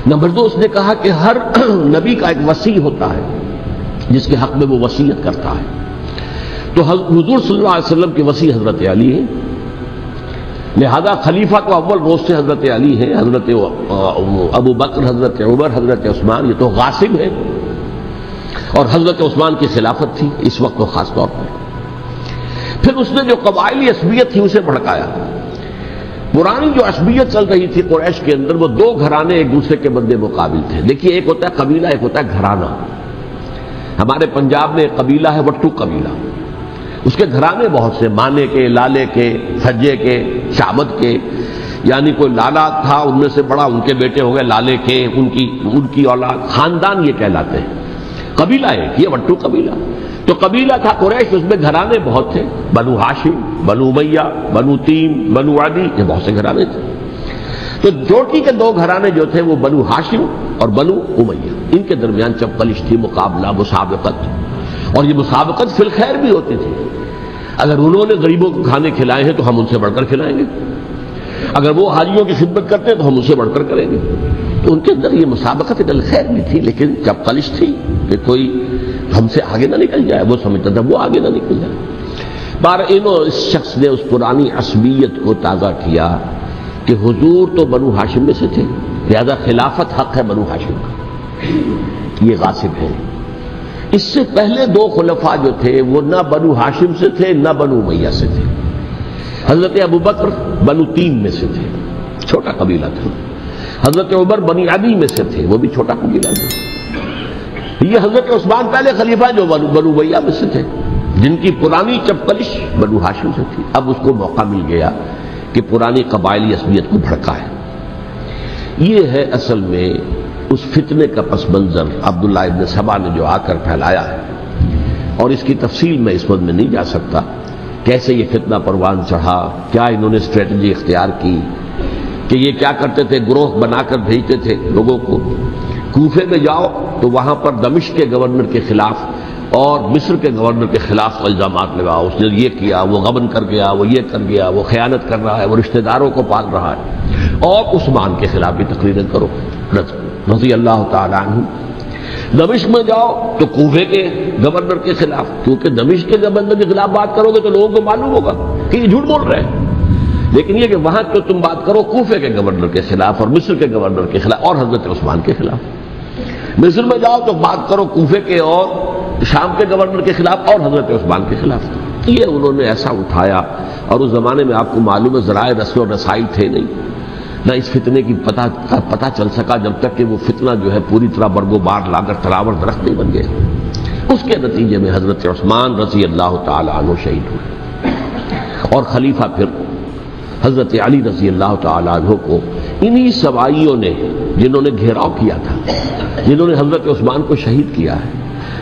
Speaker 2: نمبر 2، اس نے کہا کہ ہر نبی کا ایک وصی ہوتا ہے جس کے حق میں وہ وصیت کرتا ہے، تو حضور صلی اللہ علیہ وسلم کے وصی حضرت علی ہیں، لہذا خلیفہ تو اول روز سے حضرت علی ہے، حضرت ابو بکر، حضرت عمر، حضرت عثمان یہ تو غاصب ہے، اور حضرت عثمان کی خلافت تھی اس وقت تو خاص طور پر۔ پھر اس نے جو قبائلی عصبیت تھی اسے بھڑکایا۔ پرانی جو عصبیت چل رہی تھی قریش کے اندر، وہ 2 گھرانے ایک دوسرے کے مد مقابل تھے۔ دیکھیے، ایک ہوتا ہے قبیلہ، ایک ہوتا ہے گھرانہ۔ ہمارے پنجاب میں ایک قبیلہ ہے وٹو قبیلہ، اس کے گھرانے بہت سے، مانے کے، لالے کے، سجے کے، شامت کے، یعنی کوئی لالا تھا ان میں سے بڑا، ان کے بیٹے ہو گئے لالے کے، ان کی اولاد، خاندان یہ کہلاتے ہیں۔ قبیلہ ایک، یہ وٹو قبیلہ۔ تو قبیلہ تھا قریش، اس میں گھرانے بہت تھے، بنو ہاشم، بنو امیہ، بنو تیم، بنو عدی، یہ بہت سے گھرانے تھے۔ تو چوٹی کے 2 گھرانے جو تھے وہ بنو ہاشم اور بنو امیہ، ان کے درمیان چپقلش تھی، مقابلہ، مسابقت، اور یہ مسابقت فی الخیر بھی ہوتی تھی۔ اگر انہوں نے غریبوں کو کھانے کھلائے ہیں تو ہم ان سے بڑھ کر کھلائیں گے، اگر وہ حاجیوں کی خدمت کرتے ہیں تو ہم ان سے بڑھ کر کریں گے۔ تو ان کے اندر یہ مسابقت الخیر بھی تھی، لیکن چپقلش تھی کہ کوئی ہم سے آگے نہ نکل جائے، وہ سمجھتا تھا وہ آگے نہ نکل جائے۔ اس شخص نے اس پرانی عصبیت کو تازہ کیا کہ حضور تو بنو ہاشم میں سے تھے، لہذا خلافت حق ہے بنو ہاشم کا، یہ غاصب ہے۔ اس سے پہلے 2 خلفاء جو تھے وہ نہ بنو ہاشم سے تھے نہ بنو امیہ سے تھے۔ حضرت ابو بکر بنو تیم میں سے تھے، چھوٹا قبیلہ تھا، حضرت عمر بنی عدی میں سے تھے، وہ بھی چھوٹا قبیلہ تھا. یہ حضرت عثمان پہلے خلیفہ جو بنو امیہ میں سے تھے، جن کی پرانی چپکلش بنو ہاشم سے تھی. اب اس کو موقع مل گیا کہ پرانی قبائلی عصبیت کو بھڑکائے. یہ ہے اصل میں اس فتنے کا پس منظر عبداللہ ابن سبا نے جو آ کر پھیلایا ہے. اور اس کی تفصیل میں اس وقت میں نہیں جا سکتا، کیسے یہ فتنہ پروان چڑھا، کیا انہوں نے اسٹریٹجی اختیار کی کہ یہ کیا کرتے تھے، گروہ بنا کر بھیجتے تھے لوگوں کو. کوفے میں جاؤ تو وہاں پر دمشق کے گورنر کے خلاف اور مصر کے گورنر کے خلاف الزامات لگاؤ، اس نے یہ کیا، وہ غبن کر گیا، وہ یہ کر گیا، وہ خیانت کر رہا ہے، وہ رشتہ داروں کو پال رہا ہے. اور عثمان کے خلاف بھی تقریریں کرو رضی اللہ تعالیٰ عنہ. دمشق میں جاؤ تو کوفے کے گورنر کے خلاف، کیونکہ دمشق کے گورنر کے خلاف بات کرو گے تو لوگوں کو معلوم ہوگا کہ یہ جھوٹ بول رہے ہیں. لیکن یہ کہ وہاں تو تم بات کرو کوفے کے گورنر کے خلاف اور مصر کے گورنر کے خلاف اور حضرت عثمان کے خلاف. مصر میں جاؤ تو بات کرو کوفے کے اور شام کے گورنر کے خلاف اور حضرت عثمان کے خلاف. یہ انہوں نے ایسا اٹھایا. اور اس زمانے میں آپ کو معلوم ہے ذرائع رسل و رسائل تھے نہیں، نہ اس فتنے کی پتہ چل سکا جب تک کہ وہ فتنہ جو ہے پوری طرح برگ و بار لا کر تلاور درخت نہیں بن گیا. اس کے نتیجے میں حضرت عثمان رضی اللہ تعالی عنہ شہید ہوئے، اور خلیفہ پھر حضرت علی رضی اللہ تعالی عنہ کو انہی سوائیوں نے، جنہوں نے گھیراؤ کیا تھا، جنہوں نے حضرت عثمان کو شہید کیا ہے،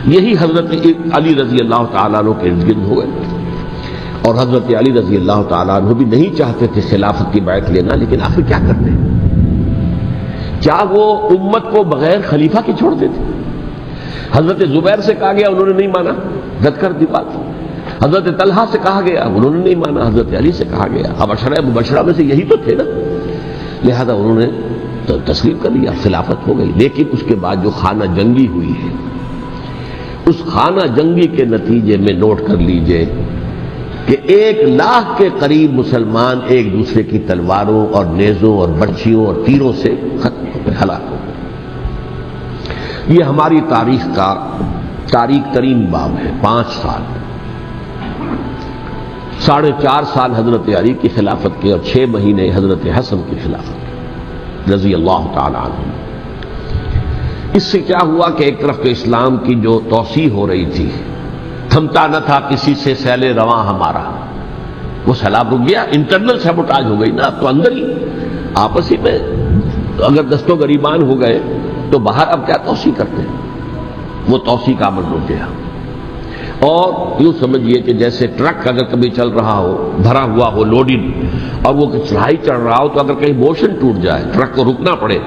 Speaker 2: یہی حضرت علی رضی اللہ تعالیٰ عنہ کے ارد گرد ہوئے. اور حضرت علی رضی اللہ تعالیٰ عنہ بھی نہیں چاہتے تھے خلافت کی بیعت لینا، لیکن آخر کیا کرتے؟ کیا وہ امت کو بغیر خلیفہ کے چھوڑ دیتے؟ حضرت زبیر سے کہا گیا، انہوں نے نہیں مانا، رد کر دی بات. حضرت طلحہ سے کہا گیا، انہوں نے نہیں مانا. حضرت علی سے کہا گیا، اب عشرہ مبشرہ میں سے یہی تو تھے نا، لہذا انہوں نے تسلیم کر لیا، خلافت ہو گئی. لیکن اس کے بعد جو خانہ جنگی ہوئی ہے، اس خانہ جنگی کے نتیجے میں نوٹ کر لیجئے کہ 1,00,000 کے قریب مسلمان ایک دوسرے کی تلواروں اور نیزوں اور برچھیوں اور تیروں سے ختم ہو گئے، ہلاک ہو گئے. یہ ہماری تاریخ کا تاریخ ترین باب ہے. 5 سال، 4.5 سال حضرت علی کی خلافت کے اور 6 مہینے حضرت حسن کی خلافت رضی اللہ تعالی عنہ. اس سے کیا ہوا کہ ایک طرف تو اسلام کی جو توسیع ہو رہی تھی، تھمتا نہ تھا کسی سے سیل رواں ہمارا، وہ سیلاب رک گیا. انٹرنل سیبوٹاج ہو گئی نا، اب تو اندر ہی آپس ہی میں اگر دست و گریبان ہو گئے تو باہر اب کیا توسیع کرتے ہیں. وہ توسیع کا عمل رک گیا. اور یوں سمجھیے کہ جیسے ٹرک اگر کبھی چل رہا ہو، بھرا ہوا ہو، لوڈنگ، اور وہ چڑھائی چڑھ رہا ہو، تو اگر کہیں موشن ٹوٹ جائے، ٹرک کو رکنا پڑے،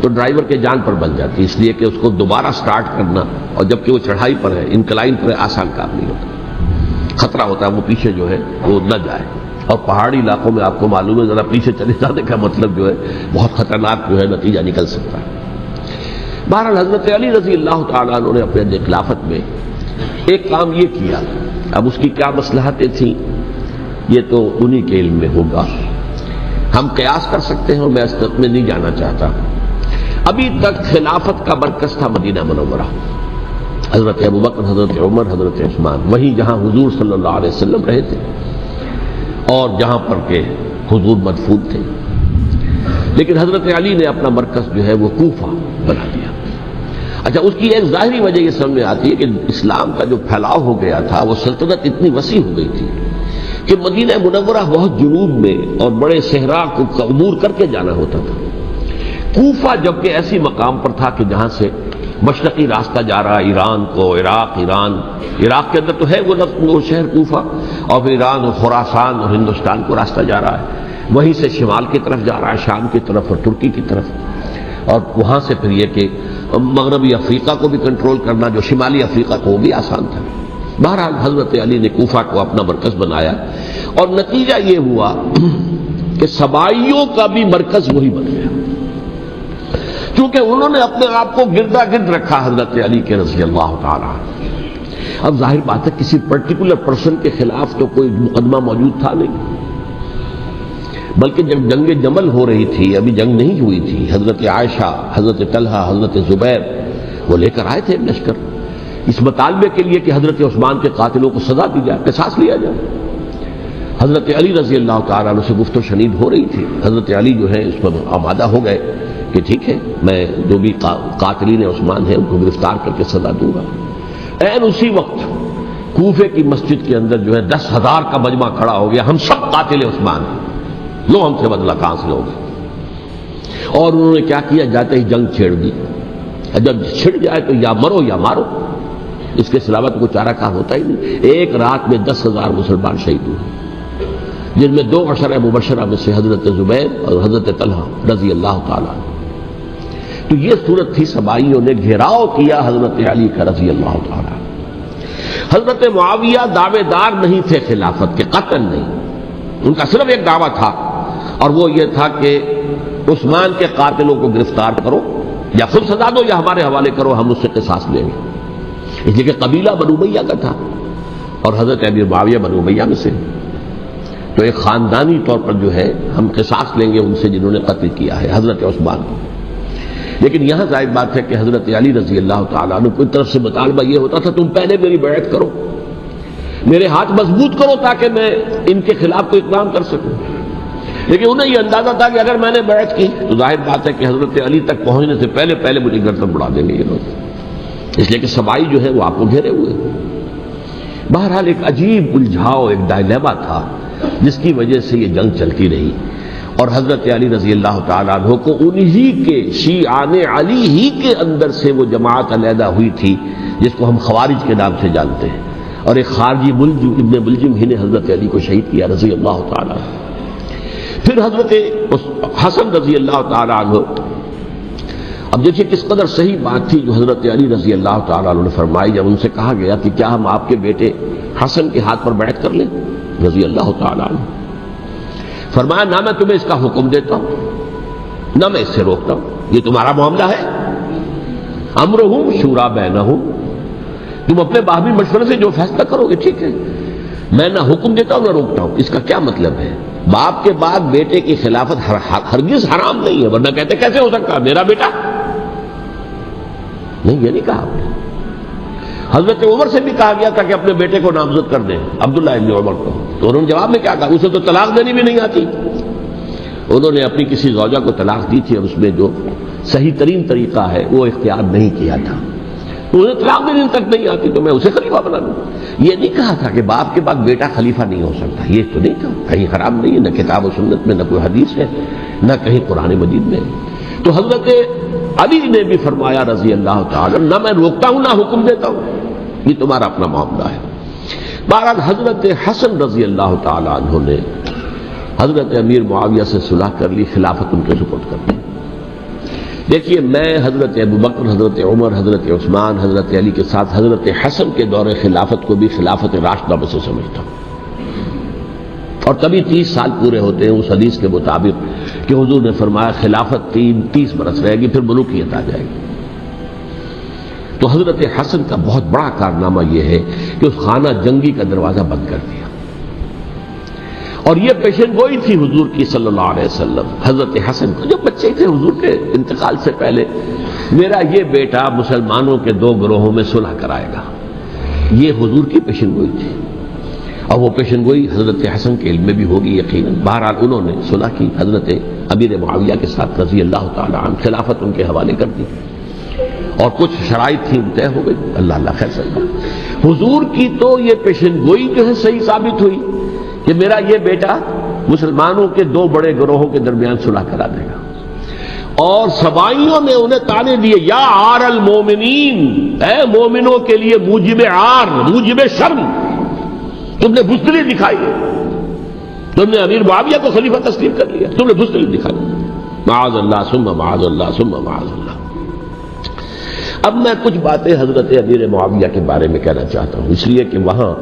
Speaker 2: تو ڈرائیور کے جان پر بن جاتی، اس لیے کہ اس کو دوبارہ سٹارٹ کرنا، اور جبکہ وہ چڑھائی پر ہے، انکلائن پر ہے، آسان کام نہیں ہوتا. خطرہ ہوتا ہے وہ پیچھے جو ہے وہ نہ جائے. اور پہاڑی علاقوں میں آپ کو معلوم ہے ذرا پیچھے چلے جانے کا مطلب جو ہے بہت خطرناک جو ہے نتیجہ نکل سکتا ہے. بہرحال حضرت علی رضی اللہ تعالیٰ عنہ نے اپنے خلافت میں ایک کام یہ کیا. اب اس کی کیا مصلحتیں تھیں یہ تو انہی کے علم میں ہوگا. ہم قیاس کر سکتے ہیں اور میں اس تک میں نہیں جانا چاہتا. ابھی تک خلافت کا مرکز تھا مدینہ منورہ، حضرت ابوبکر، حضرت عمر، حضرت عثمان، وہی جہاں حضور صلی اللہ علیہ وسلم رہے تھے اور جہاں پر کہ حضور مدفون تھے. لیکن حضرت علی نے اپنا مرکز جو ہے وہ کوفہ بنا دیا. اچھا، اس کی ایک ظاہری وجہ یہ سمجھ میں آتی ہے کہ اسلام کا جو پھیلاؤ ہو گیا تھا، وہ سلطنت اتنی وسیع ہو گئی تھی کہ مدینہ منورہ بہت جنوب میں اور بڑے صحرا کو عبور کر کے جانا ہوتا تھا. کوفہ جبکہ ایسی مقام پر تھا کہ جہاں سے مشرقی راستہ جا رہا ہے ایران کو، عراق کے اندر تو ہے وہ شہر کوفہ، اور پھر ایران اور خراسان اور ہندوستان کو راستہ جا رہا ہے. وہیں سے شمال کی طرف جا رہا ہے، شام کی طرف اور ترکی کی طرف. اور وہاں سے پھر یہ کہ مغربی افریقہ کو بھی کنٹرول کرنا، جو شمالی افریقہ کو، وہ بھی آسان تھا. بہرحال حضرت علی نے کوفہ کو اپنا مرکز بنایا، اور نتیجہ یہ ہوا کہ سبائیوں کا بھی مرکز وہی بن گیا، کیونکہ انہوں نے اپنے آپ کو گردا گرد رکھا حضرت علی کے رضی اللہ تعالیٰ. اب ظاہر بات ہے کسی پرٹیکولر پرسن کے خلاف تو کوئی مقدمہ موجود تھا نہیں، بلکہ جب جنگ جمل ہو رہی تھی، ابھی جنگ نہیں ہوئی تھی، حضرت عائشہ، حضرت طلحہ، حضرت زبیر وہ لے کر آئے تھے لشکر اس مطالبے کے لیے کہ حضرت عثمان کے قاتلوں کو سزا دی جائے، قصاص لیا جائے. حضرت علی رضی اللہ تعالیٰ عنہ سے گفت و شنید ہو رہی تھی. حضرت علی جو ہے اس پر آمادہ ہو گئے کہ ٹھیک ہے میں جو بھی قاتلین عثمان ہیں ان کو گرفتار کر کے سزا دوں گا۔ عین اسی وقت کوفے کی مسجد کے اندر جو ہے 10,000 کا مجمع کھڑا ہو گیا، ہم سب قاتل عثمان ہیں، لو ہم سے بدلہ کہاں سے لوگے؟ اور انہوں نے کیا کیا، جاتے ہی جنگ چھیڑ دی۔ جب چھڑ جائے تو یا مرو یا مارو، اس کے سلاوت کوئی چارہ کار ہوتا ہی نہیں۔ ایک رات میں 10,000 مسلمان شہید ہوئے، جن میں 2 عشرہ مبشرہ میں سے حضرت زبیر اور حضرت طلحہ رضی اللہ تعالیٰ عنہ۔ تو یہ صورت تھی سبائیوں نے گھیراؤ کیا حضرت علی کا رضی اللہ تعالیٰ عنہ۔ حضرت معاویہ دعوے دار نہیں تھے خلافت کے، قطعاً نہیں، ان کا صرف ایک دعویٰ تھا، اور وہ یہ تھا کہ عثمان کے قاتلوں کو گرفتار کرو، یا خود سزا دو یا ہمارے حوالے کرو، ہم اس سے قصاص لیں گے۔ اس لیے کہ قبیلہ بنو امیہ کا تھا اور حضرت امیر معاویہ بنو امیہ میں سے، تو ایک خاندانی طور پر جو ہے ہم قصاص لیں گے ان سے جنہوں نے قتل کیا ہے حضرت عثمان کو۔ لیکن یہاں ظاہر بات ہے کہ حضرت علی رضی اللہ تعالیٰ عنہ کی طرف سے مطالبہ یہ ہوتا تھا تم پہلے میری بیعت کرو، میرے ہاتھ مضبوط کرو تاکہ میں ان کے خلاف کوئی اقدام کر سکوں۔ لیکن انہیں یہ اندازہ تھا کہ اگر میں نے بیعت کی تو ظاہر بات ہے کہ حضرت علی تک پہنچنے سے پہلے مجھے گردن اڑا دیں گے یہ لوگ، اس لیے کہ سبائی جو ہے وہ آپ کو گھیرے ہوئے۔ بہرحال ایک عجیب الجھاؤ، ایک ڈائلیما تھا جس کی وجہ سے یہ جنگ چلتی رہی، اور حضرت علی رضی اللہ تعالیٰ عنہ کو انہی کے شیعان علی ہی کے اندر سے وہ جماعت علیحدہ ہوئی تھی جس کو ہم خوارج کے نام سے جانتے ہیں، اور ایک خارجی ابن ملجم ہی نے حضرت علی کو شہید کیا رضی اللہ تعالیٰ عنہ۔ پھر حضرت حسن رضی اللہ تعالیٰ عنہ، اب دیکھیے کس قدر صحیح بات تھی جو حضرت علی رضی اللہ تعالیٰ عنہ نے فرمائی جب ان سے کہا گیا کہ کیا ہم آپ کے بیٹے حسن کے ہاتھ پر بیعت کر لیں رضی اللہ تعالیٰ عنہ؟ فرمایا نہ میں تمہیں اس کا حکم دیتا ہوں نہ میں اس سے روکتا ہوں، یہ تمہارا معاملہ ہے، امرہم شورا بینہم، تم اپنے باہمی مشورے سے جو فیصلہ کرو گے ٹھیک ہے، میں نہ حکم دیتا ہوں نہ روکتا ہوں۔ اس کا کیا مطلب ہے؟ باپ کے بعد بیٹے کی خلافت ہرگز حرام نہیں ہے، ورنہ کہتے کیسے ہو سکتا میرا بیٹا؟ نہیں، یہ نہیں کہا آپ نے۔ حضرت عمر سے بھی کہا گیا تھا کہ اپنے بیٹے کو نامزد کر دیں، عبداللہ ابن عمر کو، تو انہوں نے جواب میں کیا کہا؟ اسے تو طلاق دینی بھی نہیں آتی۔ انہوں نے اپنی کسی زوجہ کو طلاق دی تھی اور اس میں جو صحیح ترین طریقہ ہے وہ اختیار نہیں کیا تھا، انہیں طلاق دینے تک نہیں آتی تو میں اسے خلیفہ بنا دوں۔ یہ نہیں کہا تھا کہ باپ کے بعد بیٹا خلیفہ نہیں ہو سکتا، یہ تو نہیں کہا، کہیں حرام نہیں ہے، نہ کتاب و سنت میں، نہ کوئی حدیث ہے، نہ کہیں قرآن مجید میں۔ تو حضرت علی نے بھی فرمایا رضی اللہ تعالی نہ میں روکتا ہوں نہ حکم دیتا ہوں، یہ تمہارا اپنا معاملہ ہے۔ بہرحال حضرت حسن رضی اللہ تعالی عنہ نے حضرت امیر معاویہ سے صلح کر لی، خلافت ان کے سپرد کر دی۔ دیکھیے میں حضرت ابوبکر، حضرت عمر، حضرت عثمان، حضرت علی کے ساتھ حضرت حسن کے دور خلافت کو بھی خلافت راشدہ میں سے سمجھتا ہوں، اور تبھی 30 سال پورے ہوتے ہیں اس حدیث کے مطابق کہ حضور نے فرمایا خلافت 30 برس رہے گی پھر ملوکیت آ جائے گی۔ تو حضرت حسن کا بہت بڑا کارنامہ یہ ہے کہ اس خانہ جنگی کا دروازہ بند کر دیا، اور یہ پیشن گوئی تھی حضور کی صلی اللہ علیہ وسلم حضرت حسن کو جب بچے تھے حضور کے انتقال سے پہلے، میرا یہ بیٹا مسلمانوں کے 2 گروہوں میں صلح کرائے گا، یہ حضور کی پیشن گوئی تھی، اور وہ پیشن گوئی حضرت حسن کے علم میں بھی ہوگی یقیناً۔ بہرحال انہوں نے صلح کی حضرت امیر معاویہ کے ساتھ رضی اللہ تعالی عنہ، خلافت ان کے حوالے کر دی، اور کچھ شرائط تھی طے ہو گئی، اللہ خیر سکتا۔ حضور کی تو یہ پیشن گوئی جو ہے صحیح ثابت ہوئی کہ میرا یہ بیٹا مسلمانوں کے 2 بڑے گروہوں کے درمیان صلح کرا دے گا، اور سبائیوں نے انہیں تانے دیے یا عار المومنین، اے مومنوں کے لیے موجب عار، موجب شرم، تم نے بزدلی دکھائی ہے، تم نے امیر معاویہ کو خلیفہ تسلیم کر لیا، تم نے بزدلی دکھائی، معاذ اللہ ثم معاذ اللہ ثم معاذ اللہ۔ اب میں کچھ باتیں حضرت امیر معاویہ کے بارے میں کہنا چاہتا ہوں، اس لیے کہ وہاں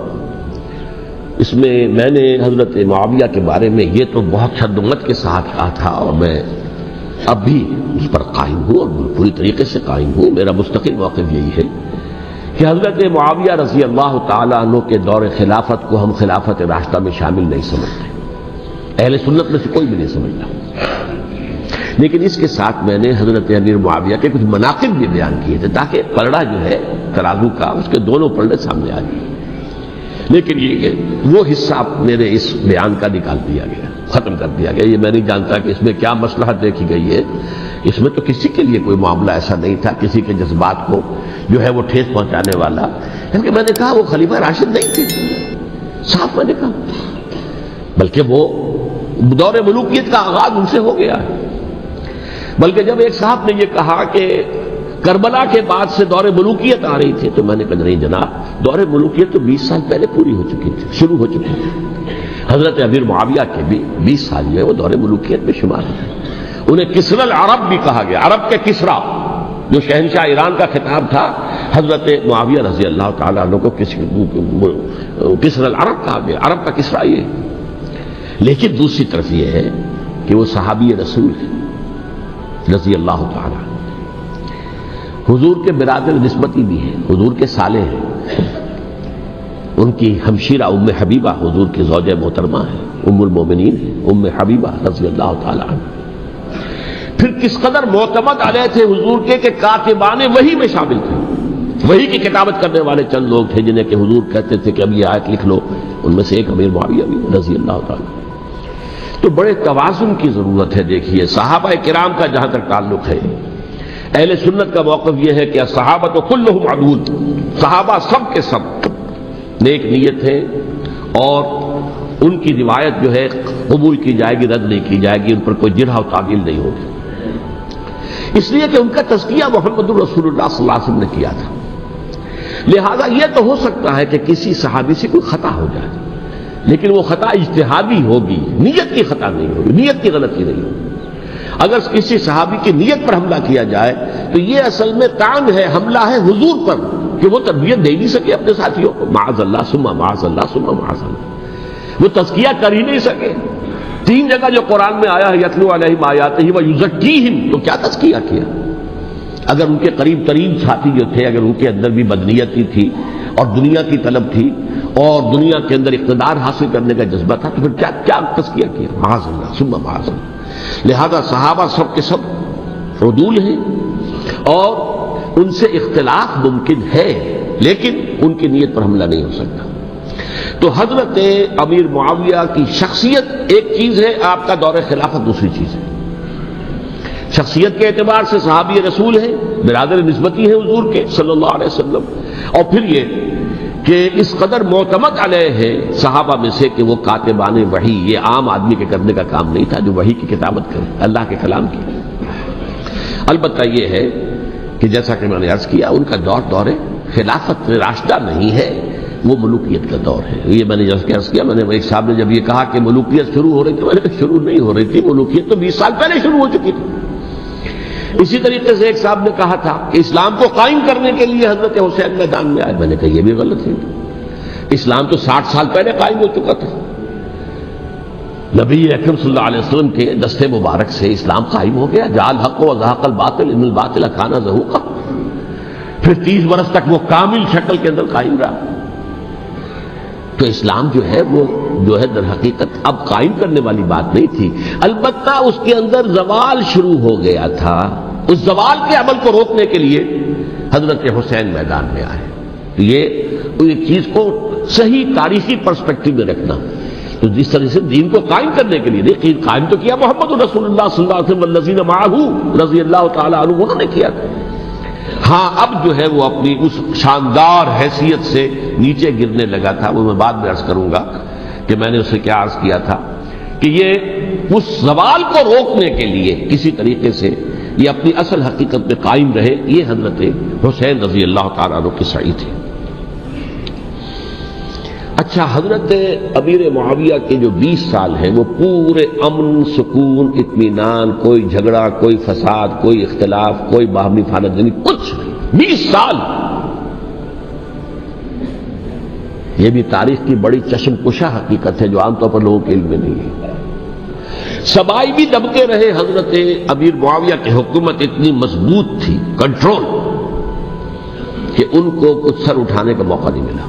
Speaker 2: اس میں نے حضرت معاویہ کے بارے میں یہ تو بہت شدت کے ساتھ کہا تھا، اور میں اب بھی اس پر قائم ہوں اور پوری طریقے سے قائم ہوں۔ میرا مستقل موقف یہی ہے کہ حضرت معاویہ رضی اللہ تعالیٰ عنہ کے دور خلافت کو ہم خلافت راشدہ میں شامل نہیں سمجھتے، اہل سنت میں سے کوئی بھی نہیں سمجھتا، لیکن اس کے ساتھ میں نے حضرت امیر معاویہ کے کچھ مناقب بھی بیان کیے تھے تاکہ پلڑا جو ہے ترازو کا اس کے دونوں پلڑے سامنے آ جائیں، لیکن یہ وہ حصہ میرے اس بیان کا نکال دیا گیا، ختم کر دیا گیا۔ یہ میں نہیں جانتا کہ اس میں کیا مصلحت دیکھی گئی ہے اس میں تو کسی کے لیے کوئی معاملہ ایسا نہیں تھا کسی کے جذبات کو جو ہے وہ ٹھیس پہنچانے والا، کیونکہ میں نے کہا وہ خلیفہ راشد نہیں تھے، صاف میں نے کہا، بلکہ وہ دور ملوکیت کا آغاز ان سے ہو گیا ہے۔ بلکہ جب ایک صاحب نے یہ کہا کہ کربلا کے بعد سے دور ملوکیت آ رہی تھی، تو میں نے کہا نہیں جناب، دور ملوکیت تو 20 سال پہلے پوری ہو چکی تھی، شروع ہو چکی تھی۔ حضرت امیر معاویہ کے بھی 20 سال جو ہے وہ دور ملوکیت میں شمار ہے۔ انہیں کسرا العرب بھی کہا گیا، عرب کے کسرا، جو شہنشاہ ایران کا خطاب تھا، حضرت معاویہ رضی اللہ تعالیٰ عنہ کو کسرا العرب کہا گیا، عرب کا کسرا یہ۔ لیکن دوسری طرف یہ ہے کہ وہ صحابی رسول ہے رضی اللہ تعالیٰ عنہ، حضور کے برادر نسبتی بھی ہیں، حضور کے سالے ہیں، ان کی ہمشیرہ ام حبیبہ حضور کی زوجہ محترمہ ہے، ام المومنین ہے ام حبیبہ رضی اللہ تعالیٰ عنہ۔ پھر کس قدر معتمد علیہ تھے حضور کے کہ کاتبان وحی میں شامل تھے، وحی کی کتابت کرنے والے چند لوگ تھے جنہیں کہ حضور کہتے تھے کہ اب یہ آیت لکھ لو، ان میں سے ایک امیر معاویہ بھی رضی اللہ تعالیٰ۔ تو بڑے توازن کی ضرورت ہے۔ دیکھیے صحابہ کرام کا جہاں تک تعلق ہے، اہل سنت کا موقف یہ ہے کہ صحابہ تو کلہم عدول، صحابہ سب کے سب نیک نیت ہیں، اور ان کی روایت جو ہے قبول کی جائے گی، رد نہیں کی جائے گی، ان پر کوئی جرح و تعدیل نہیں ہوگی، اس لیے کہ ان کا تزکیہ محمد الرسول اللہ صلی اللہ علیہ وسلم نے کیا تھا۔ لہذا یہ تو ہو سکتا ہے کہ کسی صحابی سے کوئی خطا ہو جائے، لیکن وہ خطا اجتہادی ہوگی، نیت کی خطا نہیں ہوگی، نیت کی غلطی نہیں ہوگی۔ اگر کسی صحابی کی نیت پر حملہ کیا جائے تو یہ اصل میں طعن ہے، حملہ ہے حضور پر کہ وہ تربیت دے نہیں سکے اپنے ساتھیوں کو، معاذ اللہ ثم معاذ اللہ ثم معاذ اللہ، وہ تزکیہ کر ہی نہیں سکے۔ 3 جگہ جو قرآن میں آیا ہے یتلو علیہم آیاتہ ویزکیہم، تو کیا تزکیہ کیا؟ اگر ان کے قریب ترین ساتھی جو تھے، اگر ان کے اندر بھی بدنیتی تھی اور دنیا کی طلب تھی اور دنیا کے اندر اقتدار حاصل کرنے کا جذبہ تھا، تو پھر کیا تزکیہ کیا؟ معاذ اللہ ثم معاذ اللہ۔ لہذا صحابہ سب کے سب عدول ہیں، اور ان سے اختلاف ممکن ہے، لیکن ان کی نیت پر حملہ نہیں ہو سکتا۔ تو حضرت امیر معاویہ کی شخصیت ایک چیز ہے، آپ کا دور خلافت دوسری چیز ہے۔ شخصیت کے اعتبار سے صحابی رسول ہیں، برادر نسبتی ہیں حضور کے صلی اللہ علیہ وسلم، اور پھر یہ کہ اس قدر معتمد علیہ ہے صحابہ میں سے کہ وہ کاتبان وحی، یہ عام آدمی کے کرنے کا کام نہیں تھا جو وحی کی کتابت کرے، اللہ کے کلام کی۔ البتہ یہ ہے کہ جیسا کہ میں نے عرض کیا، ان کا دور خلافت راشدہ نہیں ہے، وہ ملوکیت کا دور ہے۔ یہ میں نے جیسا عرض کیا، میں نے ایک صاحب نے جب یہ کہا کہ ملوکیت شروع ہو رہی تھی، میں نے کہا شروع نہیں ہو رہی تھی، ملوکیت تو 20 سال پہلے شروع ہو چکی تھی۔ اسی طریقے سے ایک صاحب نے کہا تھا کہ اسلام کو قائم کرنے کے لیے حضرت حسین میدان میں آئے، میں نے کہا یہ بھی غلط ہے، اسلام تو 60 سال پہلے قائم ہو چکا تھا، نبی اکرم صلی اللہ علیہ وسلم کے دستے مبارک سے اسلام قائم ہو گیا، جاء الحق وزهق الباطل ان الباطل کان زهوقا، پھر 30 برس تک وہ کامل شکل کے اندر قائم رہا۔ تو اسلام جو ہے وہ جو ہے در حقیقت اب قائم کرنے والی بات نہیں تھی، البتہ اس کے اندر زوال شروع ہو گیا تھا، اس زوال کے عمل کو روکنے کے لیے حضرت حسین میدان میں آئے۔ یہ چیز کو صحیح تاریخی پرسپیکٹو میں رکھنا، تو جس طرح سے دین کو قائم کرنے کے لیے نہیں، قائم تو کیا محمد رسول اللہ صلی اللہ علیہ وسلم والذین معہ رضی اللہ تعالی عنہ، انہوں نے کیا تھا۔ ہاں اب جو ہے وہ اپنی اس شاندار حیثیت سے نیچے گرنے لگا تھا، وہ میں بعد میں عرض کروں گا کہ میں نے اسے کیا عرض کیا تھا کہ یہ اس زوال کو روکنے کے لیے کسی طریقے سے یہ اپنی اصل حقیقت میں قائم رہے، یہ حضرت حسین رضی اللہ تعالیٰ عنہ کی سعی تھی۔ اچھا، حضرت امیر معاویہ کے جو 20 سال ہیں وہ پورے امن، سکون، اطمینان، کوئی جھگڑا، کوئی فساد، کوئی اختلاف، کوئی باہمی فانت جنی، کچھ نہیں، 20 سال۔ یہ بھی تاریخ کی بڑی چشم کشا حقیقت ہے جو عام طور پر لوگوں کے علم میں نہیں ہے۔ سبائی بھی دبتے رہے، حضرت امیر معاویہ کی حکومت اتنی مضبوط تھی، کنٹرول، کہ ان کو کچھ سر اٹھانے کا موقع نہیں ملا،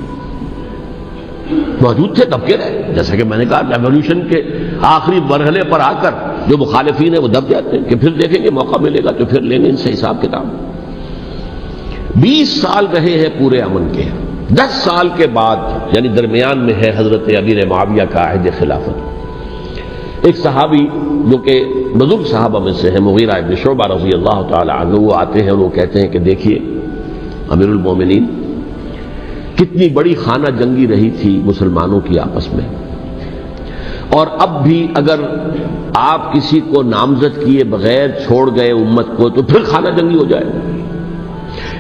Speaker 2: موجود تھے دبکے رہے۔ جیسا کہ میں نے کہا ریولوشن کے آخری مرحلے پر آ کر جو مخالفین ہیں وہ دب جاتے ہیں کہ پھر دیکھیں گے موقع ملے گا تو پھر لیں گے ان سے حساب کتاب۔ 20 سال رہے ہیں پورے امن کے، 10 سال کے بعد یعنی درمیان میں ہے حضرت امیر معاویہ کا عہد خلافت۔ ایک صحابی جو کہ بزرگ صحابہ میں سے ہیں، مغیرہ ابن شعبہ رضی اللہ تعالی عنہ، وہ آتے ہیں اور وہ کہتے ہیں کہ دیکھیے امیر المومنین، کتنی بڑی خانہ جنگی رہی تھی مسلمانوں کی آپس میں، اور اب بھی اگر آپ کسی کو نامزد کیے بغیر چھوڑ گئے امت کو تو پھر خانہ جنگی ہو جائے.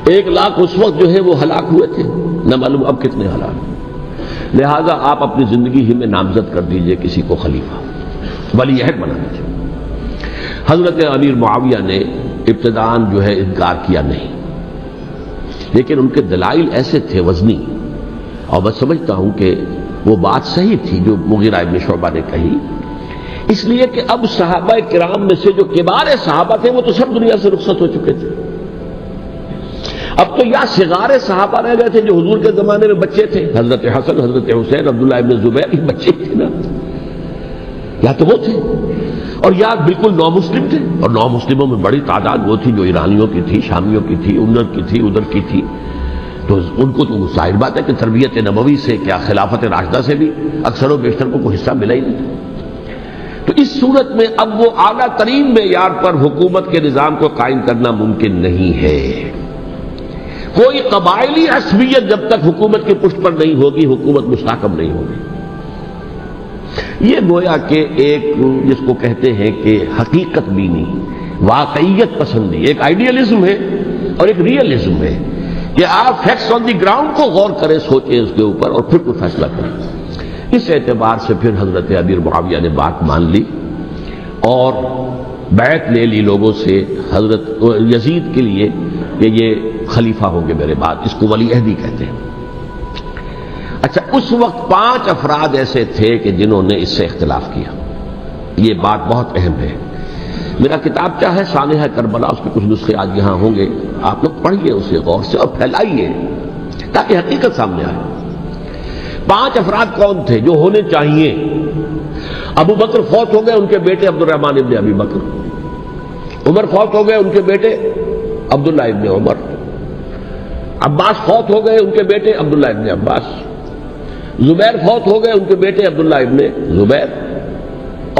Speaker 2: 1,00,000 اس وقت جو ہے وہ ہلاک ہوئے تھے، نہ معلوم اب کتنے ہلاک. لہذا آپ اپنی زندگی ہی میں نامزد کر دیجئے کسی کو خلیفہ، ولی عہد بنا دیجئے. حضرت امیر معاویہ نے ابتداءً جو ہے انکار کیا نہیں، لیکن ان کے دلائل ایسے تھے وزنی، اور میں سمجھتا ہوں کہ وہ بات صحیح تھی جو مغیرہ ابن شعبہ نے کہی، اس لیے کہ اب صحابہ کرام میں سے جو کبار صحابہ تھے وہ تو سب دنیا سے رخصت ہو چکے تھے. اب تو یا صغار صحابہ رہ گئے تھے جو حضور کے زمانے میں بچے تھے، حضرت حسن، حضرت حسین، عبداللہ ابن زبیر، یہ بچے تھے نا، یا تو وہ تھے، اور یا بالکل نو مسلم تھے. اور نو مسلموں میں بڑی تعداد وہ تھی جو ایرانیوں کی تھی، شامیوں کی تھی، ادھر کی تھی، ادھر کی تھی. تو ان کو تو ظاہر بات ہے کہ تربیت نبوی سے کیا خلافت راشدہ سے بھی اکثر و بیشتر کو کوئی حصہ ملا ہی نہیں. تو اس صورت میں اب وہ اعلیٰ ترین معیار پر حکومت کے نظام کو قائم کرنا ممکن نہیں ہے. کوئی قبائلی عصبیت جب تک حکومت کی پشت پر نہیں ہوگی، حکومت مستحکم نہیں ہوگی. یہ گویا کہ ایک جس کو کہتے ہیں کہ حقیقت بینی، واقعیت پسندی، ایک آئیڈیلزم ہے اور ایک ریئلزم ہے کہ آپ فیکٹس آن دی گراؤنڈ کو غور کریں، سوچیں اس کے اوپر اور پھر کوئی فیصلہ کریں. اس اعتبار سے پھر حضرت امیر معاویہ نے بات مان لی اور بیعت لے لی لوگوں سے حضرت یزید کے لیے کہ یہ خلیفہ ہوں گے میرے بعد. اس کو ولی عہدی کہتے ہیں. اچھا، اس وقت 5 افراد ایسے تھے کہ جنہوں نے اس سے اختلاف کیا. یہ بات بہت اہم ہے. میرا کتابچہ ہے سانحہ کربلا، اس کے کچھ نسخے آج یہاں ہوں گے، آپ لوگ پڑھیے اسے غور سے اور پھیلائیے تاکہ حقیقت سامنے آئے. 5 افراد کون تھے جو ہونے چاہیے؟ ابو بکر فوت ہو گئے، ان کے بیٹے عبد الرحمن ابن ابی بکر. عمر فوت ہو گئے، ان کے بیٹے عبداللہ ابن عمر. عباس فوت ہو گئے، ان کے بیٹے عبداللہ ابن عباس. زبیر فوت ہو گئے، ان کے بیٹے عبداللہ ابن زبیر.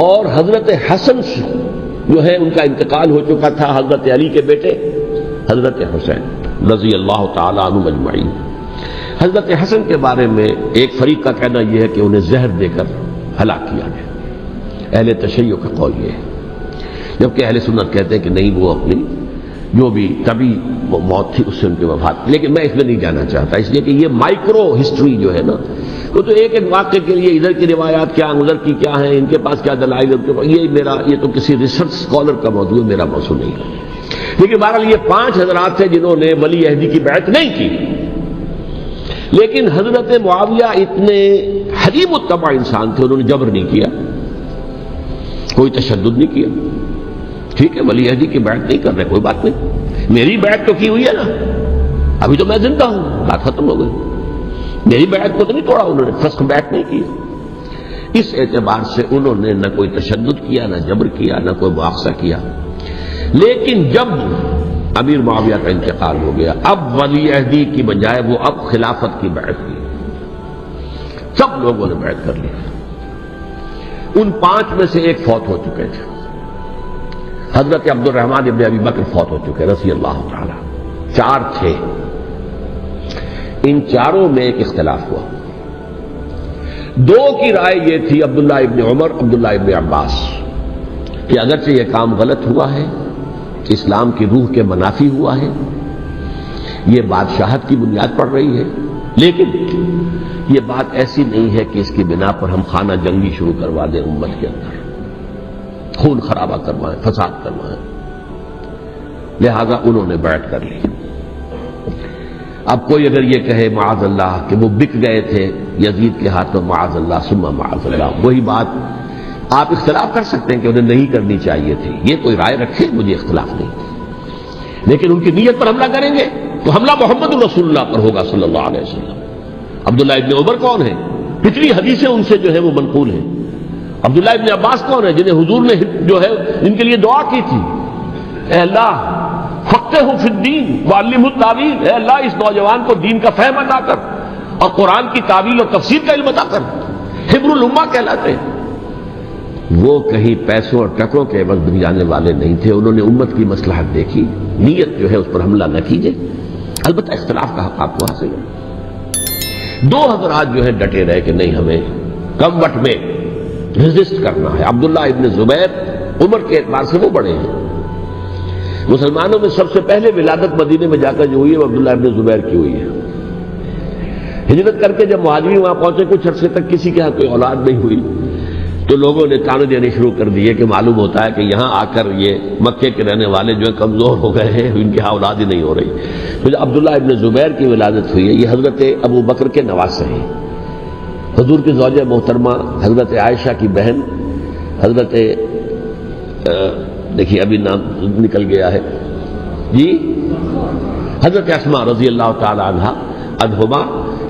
Speaker 2: اور حضرت حسن جو ہے ان کا انتقال ہو چکا تھا، حضرت علی کے بیٹے حضرت حسین رضی اللہ تعالی عنہ اجمعین. حضرت حسن کے بارے میں ایک فریق کا کہنا یہ ہے کہ انہیں زہر دے کر ہلاک کیا گیا. اہل تشیع کا قول یہ ہے، جبکہ اہل سنت کہتے ہیں کہ نہیں، وہ اپنی جو بھی طبی موت تھی اس سے ان کی وفات. لیکن میں اس میں نہیں جانا چاہتا، اس لیے کہ یہ مائکرو ہسٹری جو ہے نا، وہ تو ایک ایک واقعے کے لیے ادھر کی روایات کیا، ادھر کی کیا ہیں، ان کے پاس کیا دلائل، یہ تو کسی ریسرچ اسکالر کا موضوع ہے، میرا موضوع نہیں ہے. لیکن بہرحال یہ 5 حضرات تھے جنہوں نے ولی عہدی کی بیعت نہیں کی. لیکن حضرت معاویہ اتنے حلیم الطبع انسان تھے، انہوں نے جبر نہیں کیا، کوئی تشدد نہیں کیا. ٹھیک ہے، ولی عہدی کی بیعت نہیں کر رہے، کوئی بات نہیں، میری بیعت تو کی ہوئی ہے نا، ابھی تو میں زندہ ہوں، بات ختم ہو گئی. میری بیعت کو تو نہیں توڑا انہوں نے، فسخ بیعت نہیں کی. اس اعتبار سے انہوں نے نہ کوئی تشدد کیا، نہ جبر کیا، نہ کوئی مواخذہ کیا. لیکن جب امیر معاویہ کا انتقال ہو گیا، اب ولی عہدی کی بجائے وہ اب خلافت کی بیعت کی. سب لوگوں نے بیعت کر لی. ان 5 میں سے ایک فوت ہو چکے تھے، حضرت عبد الرحمن ابن ابی بکر فوت ہو چکے رضی اللہ تعالی. 4 تھے، ان 4 میں ایک اختلاف ہوا. 2 کی رائے یہ تھی، عبداللہ ابن عمر، عبداللہ ابن عباس، کہ اگرچہ یہ کام غلط ہوا ہے، اسلام کی روح کے منافی ہوا ہے، یہ بادشاہت کی بنیاد پڑ رہی ہے، لیکن یہ بات ایسی نہیں ہے کہ اس کی بنا پر ہم خانہ جنگی شروع کروا دیں، امت کے اندر خون خرابہ کروائیں، فساد کروائیں. لہذا انہوں نے بیعت کر لی. اب کوئی اگر یہ کہے معاذ اللہ کہ وہ بک گئے تھے یزید کے ہاتھوں، معاذ اللہ ثم معاذ اللہ، وہی بات آپ اختلاف کر سکتے ہیں کہ انہیں نہیں کرنی چاہیے تھی. یہ کوئی رائے رکھے، مجھے اختلاف نہیں، لیکن ان کی نیت پر حملہ کریں گے تو حملہ محمد رسول اللہ پر ہوگا صلی اللہ علیہ وسلم. عبداللہ ابن عمر کون ہیں؟ کتنی حدیثیں ان سے جو ہے وہ منقول ہیں. عبداللہ ابن عباس کون ہے؟ جنہیں حضور نے جو ہے ان کے لیے دعا کی تھی، اے اللہ فقہہ فی الدین وعلمہ التاویل، اے اللہ اس نوجوان کو دین کا فہم عطا کر اور قرآن کی تعویل اور تفسیر کا علم عطا کر. حبر الامہ کہلاتے ہیں. وہ کہیں پیسوں اور ٹکروں کے عوض بن جانے والے نہیں تھے. انہوں نے امت کی مصلحت دیکھی, نیت جو ہے اس پر حملہ نہ کیجیے. البتہ اختلاف کا حق آپ کو حاصل ہے. دو حضرات جو ہے ڈٹے رہے کہ نہیں, ہمیں کم وقت میں ریزسٹ کرنا ہے. عبداللہ ابن زبیر عمر کے اعتبار سے وہ بڑے ہیں. مسلمانوں میں سب سے پہلے ولادت مدینے میں جا کر جو ہوئی ہے وہ عبداللہ ابن زبیر کی ہوئی ہے. ہجرت کر کے جب مہاجرین وہاں پہنچے, کچھ عرصے تک کسی کے ہاں کوئی اولاد نہیں ہوئی, تو لوگوں نے تانے دینے شروع کر دیے کہ معلوم ہوتا ہے کہ یہاں آ کر یہ مکے کے رہنے والے جو ہیں کمزور ہو گئے ہیں, ان کی ہاں اولاد ہی نہیں ہو رہی. تو جب عبداللہ ابن زبیر کی ولادت ہوئی ہے, یہ حضرت ابو بکر کے نواسے ہیں. حضور کی زوجہ محترمہ حضرت عائشہ کی بہن حضرت دیکھیے ابھی نام نکل گیا ہے جی, حضرت اسماء رضی اللہ تعالی عنہما,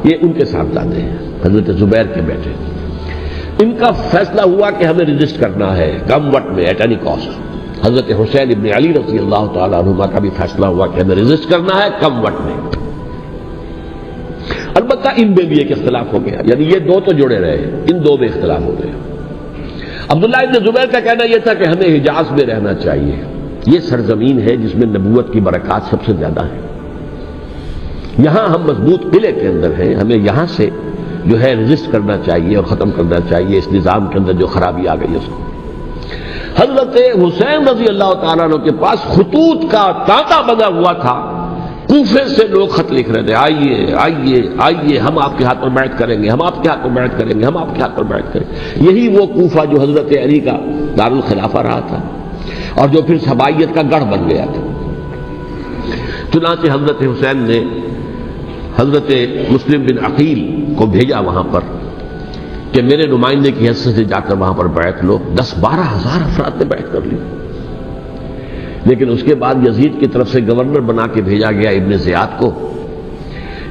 Speaker 2: یہ ان کے صاحبزادے ہیں, حضرت زبیر کے بیٹے. ان کا فیصلہ ہوا کہ ہمیں رجسٹ کرنا ہے کم وقت میں, ایٹ اینی کاسٹ. حضرت حسین ابن علی رضی اللہ تعالی عنہما کا بھی فیصلہ ہوا کہ ہمیں رجسٹ کرنا ہے کم وقت میں. البتہ ان میں بھی ایک اختلاف ہو گیا, یعنی یہ دو تو جڑے رہے, ان دو میں اختلاف ہو گیا. عبداللہ ابن زبیر کا کہنا یہ تھا کہ ہمیں حجاز میں رہنا چاہیے, یہ سرزمین ہے جس میں نبوت کی برکات سب سے زیادہ ہیں, یہاں ہم مضبوط قلعے کے اندر ہیں, ہمیں یہاں سے جو ہے رجسٹ کرنا چاہیے اور ختم کرنا چاہیے اس نظام کے اندر جو خرابی آ گئی ہے اس کو. حضرت حسین رضی اللہ تعالیٰ عنہ کے پاس خطوط کا تانتا بنا ہوا تھا, کوفے سے لوگ خط لکھ رہے تھے, آئیے آئیے آئیے, ہم آپ کے ہاتھ پر بیعت کریں گے, ہم آپ کے ہاتھ پر بیعت کریں گے, ہم آپ کے ہاتھ پر بیعت کریں گے. یہی وہ کوفہ جو حضرت علی کا دارالخلافہ رہا تھا اور جو پھر سبائیت کا گڑھ بن گیا تھا. چنانچہ حضرت حسین نے حضرت مسلم بن عقیل کو بھیجا وہاں پر کہ میرے نمائندے کی حیثیت سے جا کر وہاں پر بیعت لو. 10-12 ہزار افراد نے بیعت کر لی. لیکن اس کے بعد یزید کی طرف سے گورنر بنا کے بھیجا گیا ابن زیاد کو.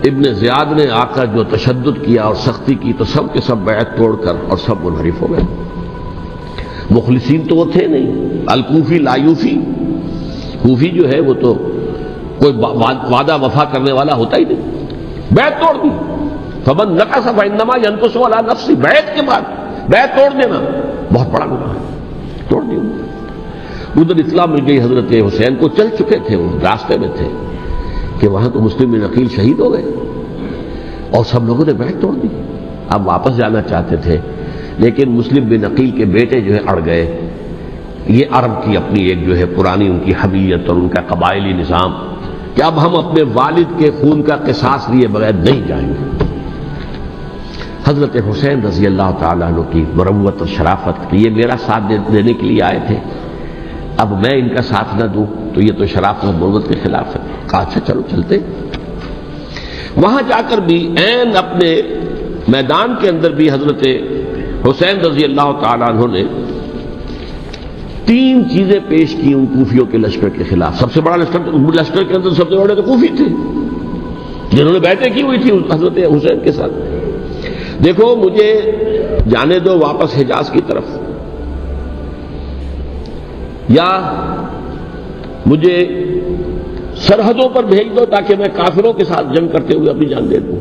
Speaker 2: ابن زیاد نے آ کر جو تشدد کیا اور سختی کی تو سب کے سب بیعت توڑ کر اور سب منحرف ہو گئے. مخلصین تو وہ تھے نہیں, الکوفی لایوفی, کوفی جو ہے وہ تو کوئی وعدہ وفا کرنے والا ہوتا ہی نہیں, بیعت توڑ دی. فمن نقص فانما ينقص على نفسه, بیعت کے بعد بیعت توڑ دینا بہت بڑا گناہ ہے, توڑ دی. ادھر اطلاع مل گئی حضرت حسین کو, چل چکے تھے وہ راستے میں تھے کہ وہاں تو مسلم بن عقیل شہید ہو گئے اور سب لوگوں نے بیعت توڑ دی. اب واپس جانا چاہتے تھے لیکن مسلم بن عقیل کے بیٹے جو ہے اڑ گئے. یہ عرب کی اپنی ایک جو ہے پرانی ان کی حمیت اور ان کا قبائلی نظام کہ اب ہم اپنے والد کے خون کا قصاص لیے بغیر نہیں جائیں گے. حضرت حسین رضی اللہ تعالیٰ عنہ کی مروت اور شرافت کہ یہ میرا ساتھ دینے کے لیے آئے تھے, اب میں ان کا ساتھ نہ دوں تو یہ تو شرافت اور مروت کے خلاف ہے. کہا اچھا چلو چلتے. وہاں جا کر بھی عین اپنے میدان کے اندر بھی حضرت حسین رضی اللہ تعالیٰ عنہ نے 3 چیزیں پیش کی ان کوفیوں کے لشکر کے خلاف. سب سے بڑا لشکر کے اندر سب سے بڑے تو کوفی تھے جنہوں نے بیعتیں کی ہوئی تھی حضرت حسین کے ساتھ. دیکھو مجھے جانے دو واپس حجاز کی طرف, یا مجھے سرحدوں پر بھیج دو تاکہ میں کافروں کے ساتھ جنگ کرتے ہوئے اپنی جان دے دوں,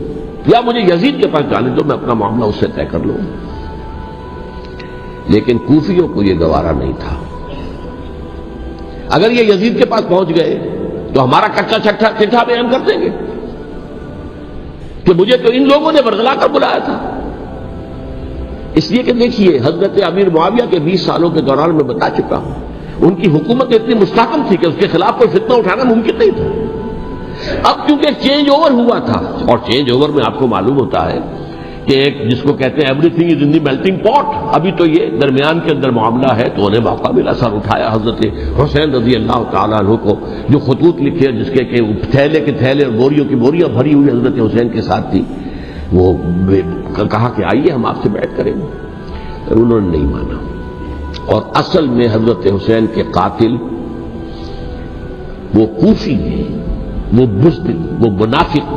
Speaker 2: یا مجھے یزید کے پاس جانے دو, میں اپنا معاملہ اس سے طے کر لوں. لیکن کوفیوں کو یہ گوارا نہیں تھا. اگر یہ یزید کے پاس پہنچ گئے تو ہمارا کچا چٹھا بیان کر دیں گے کہ مجھے تو ان لوگوں نے برگلا کر بلایا تھا. اس لیے کہ دیکھیے حضرت امیر معاویہ کے 20 سالوں کے دوران میں بتا چکا ہوں, ان کی حکومت اتنی مستحکم تھی کہ اس کے خلاف کوئی فتنہ اٹھانا ممکن نہیں تھا. اب کیونکہ چینج اوور ہوا تھا, اور چینج اوور میں آپ کو معلوم ہوتا ہے کہ ایک جس کو کہتے ہیں every thing is in the melting پاٹ, ابھی تو یہ درمیان کے اندر معاملہ ہے, تو انہیں موقع ملا. سر اٹھایا حضرت حسین رضی اللہ تعالیٰ عنہ کو, جو خطوط لکھے جس کے کہ تھیلے کے تھیلے اور بوریوں کی بوریاں بھری ہوئی حضرت حسین کے ساتھ تھی, وہ کہا کہ آئیے ہم آپ سے بیعت کریں گے. انہوں نے نہیں مانا. اور اصل میں حضرت حسین کے قاتل وہ کوفی ہیں, وہ بزدل, وہ منافق,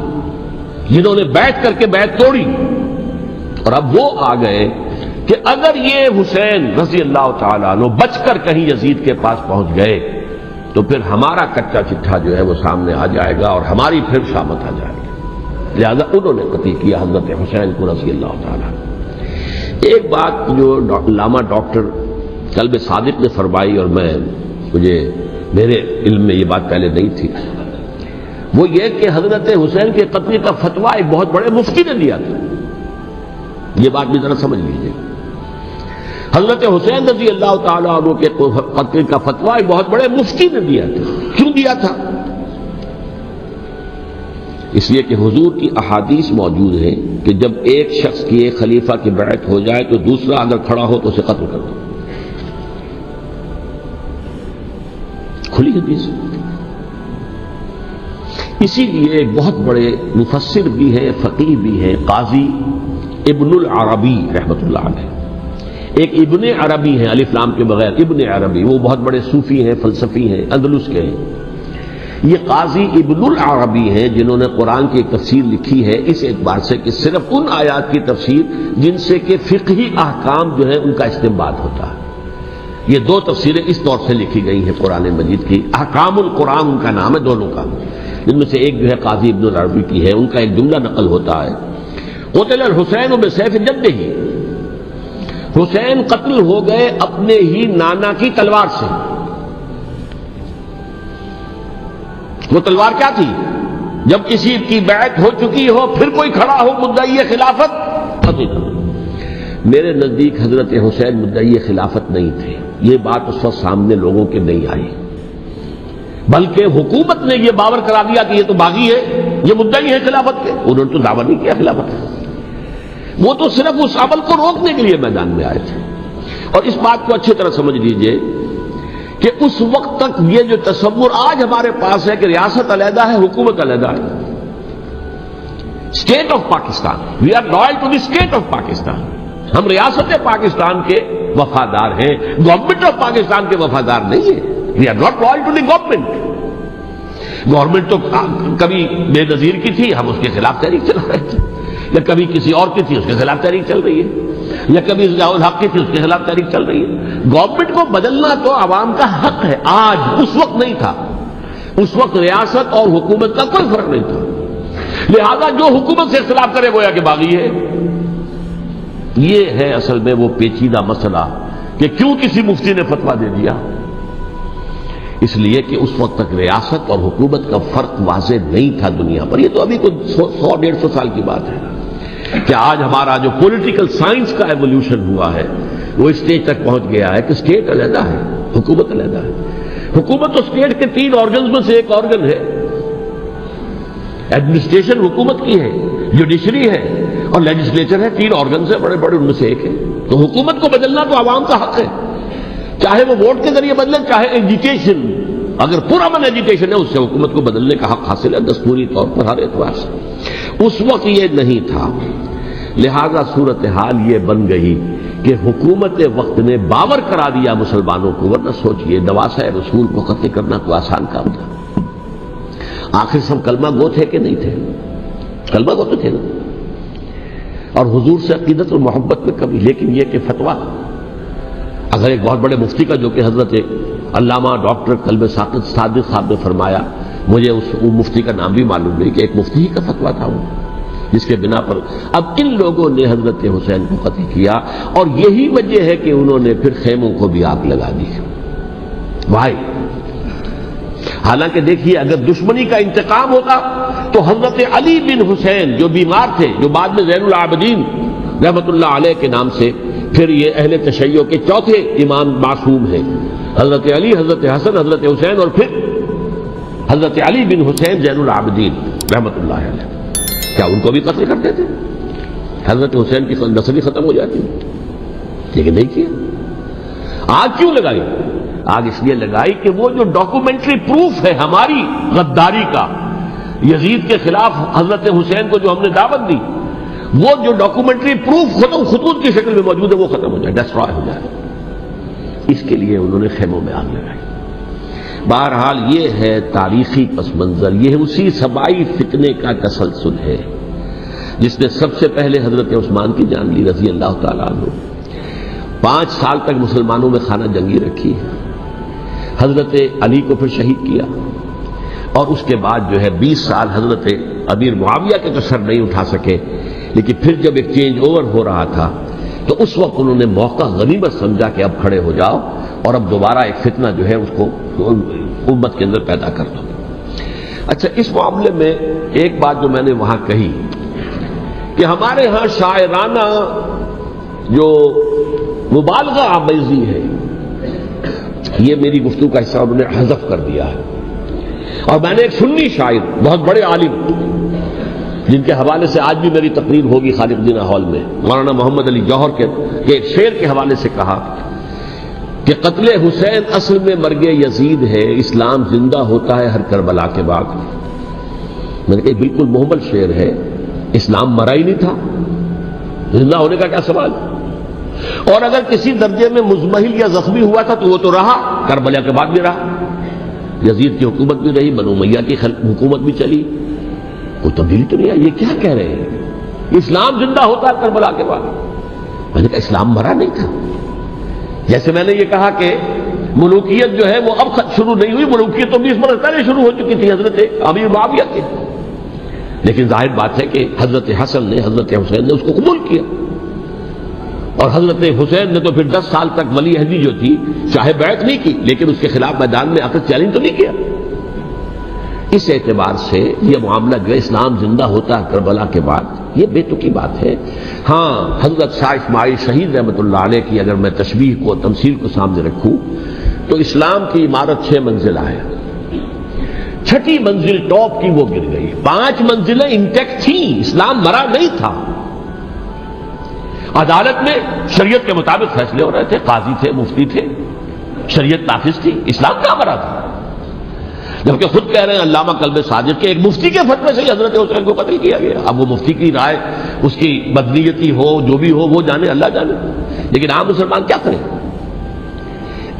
Speaker 2: جنہوں نے بیعت کر کے بیعت توڑی. اور اب وہ آ گئے کہ اگر یہ حسین رضی اللہ تعالیٰ عنہ بچ کر کہیں یزید کے پاس پہنچ گئے تو پھر ہمارا کچا چٹھا جو ہے وہ سامنے آ جائے گا اور ہماری پھر شامت آ جائے گی. لہذا انہوں نے قتل کیا حضرت حسین کو رضی اللہ تعالیٰ. ایک بات جو علامہ ڈاکٹر قلب صادق نے فرمائی، اور مجھے میرے علم میں یہ بات پہلے نہیں تھی، وہ یہ کہ حضرت حسین کے قتل کا فتویٰ ایک بہت بڑے مفتی نے دیا تھا. یہ بات بھی ذرا سمجھ لیجیے. حضرت حسین رضی اللہ تعالیٰ عنہ کے قتل کا فتویٰ ایک بہت بڑے مفتی نے دیا تھا. کیوں دیا تھا؟ اس لیے کہ حضور کی احادیث موجود ہیں کہ جب ایک شخص کی ایک خلیفہ کی بیعت ہو جائے تو دوسرا اگر کھڑا ہو تو اسے قتل کر دو. کھلی حدیث. اسی لیے ایک بہت بڑے مفسر بھی ہیں، فقیہ بھی ہیں، قاضی ابن العربی رحمۃ اللہ علیہ. ایک ابن عربی ہیں الف لام کے بغیر، ابن عربی، وہ بہت بڑے صوفی ہیں، فلسفی ہیں، اندلس کے ہیں. یہ قاضی ابن العربی ہیں جنہوں نے قرآن کی ایک تفسیر لکھی ہے اس اعتبار سے کہ صرف ان آیات کی تفسیر جن سے کہ فقہی احکام جو ہے ان کا استنباط ہوتا ہے. یہ دو تفسیریں اس طور سے لکھی گئی ہیں قرآن مجید کی. احکام القرآن ان کا نام ہے دونوں کا، جن میں سے ایک جو ہے قاضی ابن العربی کی ہے. ان کا ایک جملہ نقل ہوتا ہے، قتل الحسین بسیف جدہ، حسین قتل ہو گئے اپنے ہی نانا کی تلوار سے. وہ تلوار کیا تھی؟ جب کسی کی بیعت ہو چکی ہو پھر کوئی کھڑا ہو مدعی خلافت، میرے نزدیک حضرت حسین مدعی خلافت نہیں تھے. یہ بات اس وقت سامنے لوگوں کے نہیں آئی، بلکہ حکومت نے یہ باور کرا دیا کہ یہ تو باغی ہے، یہ مدعی ہے خلافت کے. انہوں نے تو دعویٰ نہیں کیا خلافت کا، وہ تو صرف اس عمل کو روکنے کے لیے میدان میں آئے تھے. اور اس بات کو اچھی طرح سمجھ لیجئے کہ اس وقت تک یہ جو تصور آج ہمارے پاس ہے کہ ریاست علیحدہ ہے، حکومت علیحدہ ہے. State of Pakistan, we are loyal to the state of Pakistan. ہم ریاست پاکستان کے وفادار ہیں، گورنمنٹ آف پاکستان کے وفادار نہیں ہیں. We are not loyal to the government. Government تو کبھی بے نظیر کی تھی، ہم اس کے خلاف تحریک چلا رہے تھے، یا کبھی کسی اور کی تھی اس کے خلاف تحریک چل رہی ہے، یا کبھی ضیاء الحق کی تھی اس کے خلاف تحریک چل رہی ہے. گورنمنٹ کو بدلنا تو عوام کا حق ہے. آج اس وقت نہیں تھا، اس وقت ریاست اور حکومت کا کوئی فرق نہیں تھا. لہذا جو حکومت سے اختلاف کرے گویا کہ باغی ہے. یہ ہے اصل میں وہ پیچیدہ مسئلہ کہ کیوں کسی مفتی نے فتویٰ دے دیا. اس لیے کہ اس وقت تک ریاست اور حکومت کا فرق واضح نہیں تھا دنیا پر. یہ تو ابھی کوئی 100-150 سال کی بات ہے کہ آج ہمارا جو پولیٹیکل سائنس کا ایولیوشن ہوا ہے وہ اسٹیج تک پہنچ گیا ہے کہ اسٹیٹ علیحدہ ہے، حکومت علیحدہ ہے. حکومت تو اسٹیٹ کے 3 آرگنز میں سے ایک آرگن ہے. ایڈمنسٹریشن حکومت کی ہے، جوڈیشری ہے اور لیجسلیچر ہے. 3 آرگنز ہیں بڑے بڑے، ان میں سے ایک ہے. تو حکومت کو بدلنا تو عوام کا حق ہے، چاہے وہ ووٹ کے ذریعے بدلے، چاہے ایجیٹیشن. اگر پرامن ایجیٹیشن ہے اس سے حکومت کو بدلنے کا حق حاصل ہے دستوری طور پر ہر اعتبار سے. اس وقت یہ نہیں تھا. لہذا صورتحال یہ بن گئی کہ حکومت وقت نے باور کرا دیا مسلمانوں کو. ورنہ سوچئے نواسۂ رسول کو قتل کرنا کوئی آسان کام تھا. آخر سب کلمہ گو تھے کہ نہیں تھے؟ کلمہ گو تو تھے نا، اور حضور سے عقیدت اور محبت میں کبھی. لیکن یہ کہ فتویٰ اگر ایک بہت بڑے مفتی کا، جو کہ حضرت علامہ ڈاکٹر قلب صادق صاحب نے فرمایا، مجھے اس مفتی کا نام بھی معلوم نہیں، کہ ایک مفتی ہی کا فتویٰ تھا وہ، جس کے بنا پر اب ان لوگوں نے حضرت حسین کو قتل کیا. اور یہی وجہ ہے کہ انہوں نے پھر خیموں کو بھی آگ لگا دی. بھائی حالانکہ دیکھیے اگر دشمنی کا انتقام ہوتا تو حضرت علی بن حسین جو بیمار تھے، جو بعد میں زین العابدین رحمت اللہ علیہ کے نام سے پھر یہ اہل تشیع کے چوتھے امام معصوم ہیں، حضرت علی، حضرت حسن، حضرت حسین، اور پھر حضرت علی بن حسین زین العابدین رحمت اللہ علیہ، کیا ان کو بھی قتل کرتے تھے؟ حضرت حسین کی نسل ختم ہو جاتی، لیکن نہیں کیا. آگ کیوں لگائی؟ آگ اس لیے لگائی کہ وہ جو ڈاکومنٹری پروف ہے ہماری غداری کا یزید کے خلاف حضرت حسین کو جو ہم نے دعوت دی، وہ جو ڈاکومنٹری پروف خطوط کی شکل میں موجود ہے وہ ختم ہو جائے، ڈسٹرائے ہو جائے. اس کے لیے انہوں نے خیموں میں آگ لگائی. بہرحال یہ ہے تاریخی پس منظر، یہ اسی سبائی فتنے کا تسلسل ہے جس نے سب سے پہلے حضرت عثمان کی جان لی رضی اللہ تعالیٰ عنہ. 5 سال تک مسلمانوں میں خانہ جنگی رکھی، حضرت علی کو پھر شہید کیا، اور اس کے بعد جو ہے 20 سال حضرت امیر معاویہ کے تو سر نہیں اٹھا سکے. لیکن پھر جب ایک چینج اوور ہو رہا تھا تو اس وقت انہوں نے موقع غنیمت سمجھا کہ اب کھڑے ہو جاؤ اور اب دوبارہ ایک فتنہ جو ہے اس کو امت کے اندر پیدا کر دو۔ اچھا، اس معاملے میں ایک بات جو میں نے وہاں کہی کہ ہمارے ہاں شاعرانہ جو مبالغہ آمیزی ہے، یہ میری گفتگو کا حصہ انہوں نے حذف کر دیا ہے۔ اور میں نے ایک سنی شاعر، بہت بڑے عالم، جن کے حوالے سے آج بھی میری تقریر ہوگی خالق جناح ہال میں، مولانا محمد علی جوہر کے ایک شعر کے حوالے سے کہا کہ قتل حسین اصل میں مرگ یزید ہے، اسلام زندہ ہوتا ہے ہر کربلا کے بعد۔ میں نے کہا بالکل محمل شعر ہے، اسلام مرا ہی نہیں تھا، زندہ ہونے کا کیا سوال؟ اور اگر کسی درجے میں مزمحل یا زخمی ہوا تھا تو وہ تو رہا، کربلا کے بعد بھی رہا، یزید کی حکومت بھی رہی، بنو امیہ کی حکومت بھی چلی، کوئی تبدیلی تو نہیں آئی۔ یہ کیا کہہ رہے ہیں؟ اسلام زندہ ہوتا ہے کربلا کے بعد۔ میں نے کہا اسلام مرا نہیں تھا۔ جیسے میں نے یہ کہا کہ ملوکیت جو ہے وہ اب شروع نہیں ہوئی، ملوکیت تو 20 برس پہلے شروع ہو چکی تھی حضرت امیر معاویہ کے، لیکن ظاہر بات ہے کہ حضرت حسن نے، حضرت حسین نے اس کو قبول کیا، اور حضرت حسین نے تو پھر 10 سال تک ولی عہدی جو تھی چاہے بیعت نہیں کی، لیکن اس کے خلاف میدان میں آ کر چیلنج تو نہیں کیا۔ اس اعتبار سے یہ معاملہ جو اسلام زندہ ہوتا ہے کربلا کے بعد، یہ بے تکی بات ہے۔ ہاں، حضرت شاہ اسماعیل شہید رحمۃ اللہ علیہ کی اگر میں تشبیہ کو، تمثیل کو سامنے رکھوں تو اسلام کی عمارت 6 منزلہ ہے، 6ٹی منزل ٹاپ کی وہ گر گئی، 5 منزلیں انٹیکٹ تھیں، اسلام مرا نہیں تھا۔ عدالت میں شریعت کے مطابق فیصلے ہو رہے تھے، قاضی تھے، مفتی تھے، شریعت نافذ تھی، اسلام کہاں مرا تھا؟ جبکہ خود کہہ رہے ہیں علامہ کلب صادق کے ایک مفتی کے فتوے سے حضرت حسین کو قتل کیا گیا۔ اب وہ مفتی کی رائے، اس کی بدنیتی ہو، جو بھی ہو، وہ جانے، اللہ جانے، لیکن عام مسلمان کیا کریں؟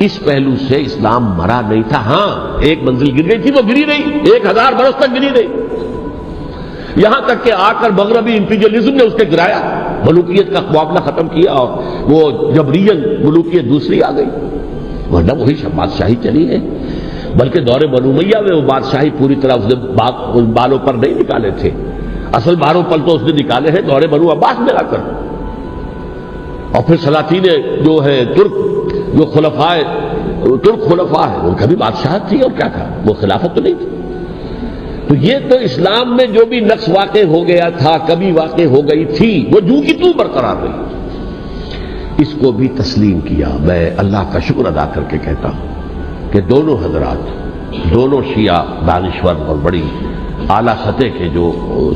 Speaker 2: اس پہلو سے اسلام مرا نہیں تھا۔ ہاں، ایک منزل گر گئی تھی، وہ گری رہی، 1000 برس تک گری رہی، یہاں تک کہ آ کر مغربی امپیریلزم نے اس کے گرایا، ملوکیت کا معاملہ ختم کیا، اور وہ جبرین ملوکیت دوسری آ گئی، ورنہ وہی بادشاہی چلی ہے۔ بلکہ دور بنو امیہ میں وہ بادشاہی پوری طرح اس نے بالوں پر نہیں نکالے تھے، اصل باروں پل تو اس نے نکالے ہیں دور بنو عباس میں آ کر۔ اور پھر سلاطین جو ہے ترک، جو ترک خلفاء ہے، ان کا بھی بادشاہت تھی، اور کیا تھا، وہ خلافت تو نہیں تھی۔ تو یہ تو اسلام میں جو بھی نقص واقع ہو گیا تھا، کبھی واقع ہو گئی تھی، وہ جو کی تو برقرار رہی، اس کو بھی تسلیم کیا۔ میں اللہ کا شکر ادا کر کے کہتا ہوں کہ دونوں حضرات، دونوں شیعہ دانشور اور بڑی اعلیٰ سطح کے جو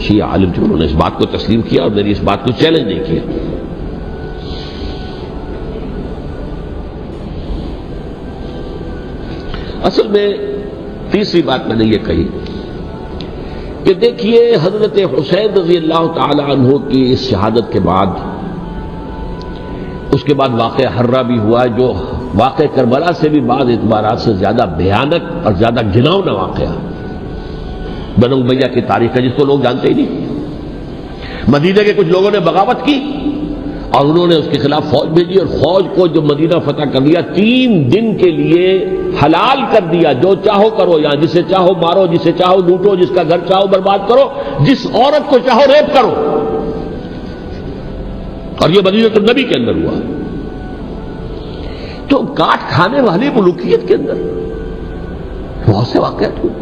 Speaker 2: شیعہ عالم تھے، انہوں نے اس بات کو تسلیم کیا اور میری اس بات کو چیلنج نہیں کیا۔ اصل میں تیسری بات میں نے یہ کہی کہ دیکھیے حضرت حسین رضی اللہ تعالی عنہ کی اس شہادت کے بعد، اس کے بعد واقعہ حرہ بھی ہوا، جو واقع کربلا سے بھی بعض اعتبارات سے زیادہ بھیانک اور زیادہ گھناؤنا واقعہ بنو امیہ کی تاریخ ہے، جس کو لوگ جانتے ہی نہیں۔ مدینہ کے کچھ لوگوں نے بغاوت کی اور انہوں نے اس کے خلاف فوج بھیجی، اور فوج کو جو مدینہ فتح کر لیا، 3 دن کے لیے حلال کر دیا، جو چاہو کرو، یہاں جسے چاہو مارو، جسے چاہو لوٹو، جس کا گھر چاہو برباد کرو، جس عورت کو چاہو ریپ کرو۔ اور یہ مدینہ النبی کے اندر ہوا، تو کاٹ کھانے والی ملوکیت کے اندر بہت سے واقعات ہوئے۔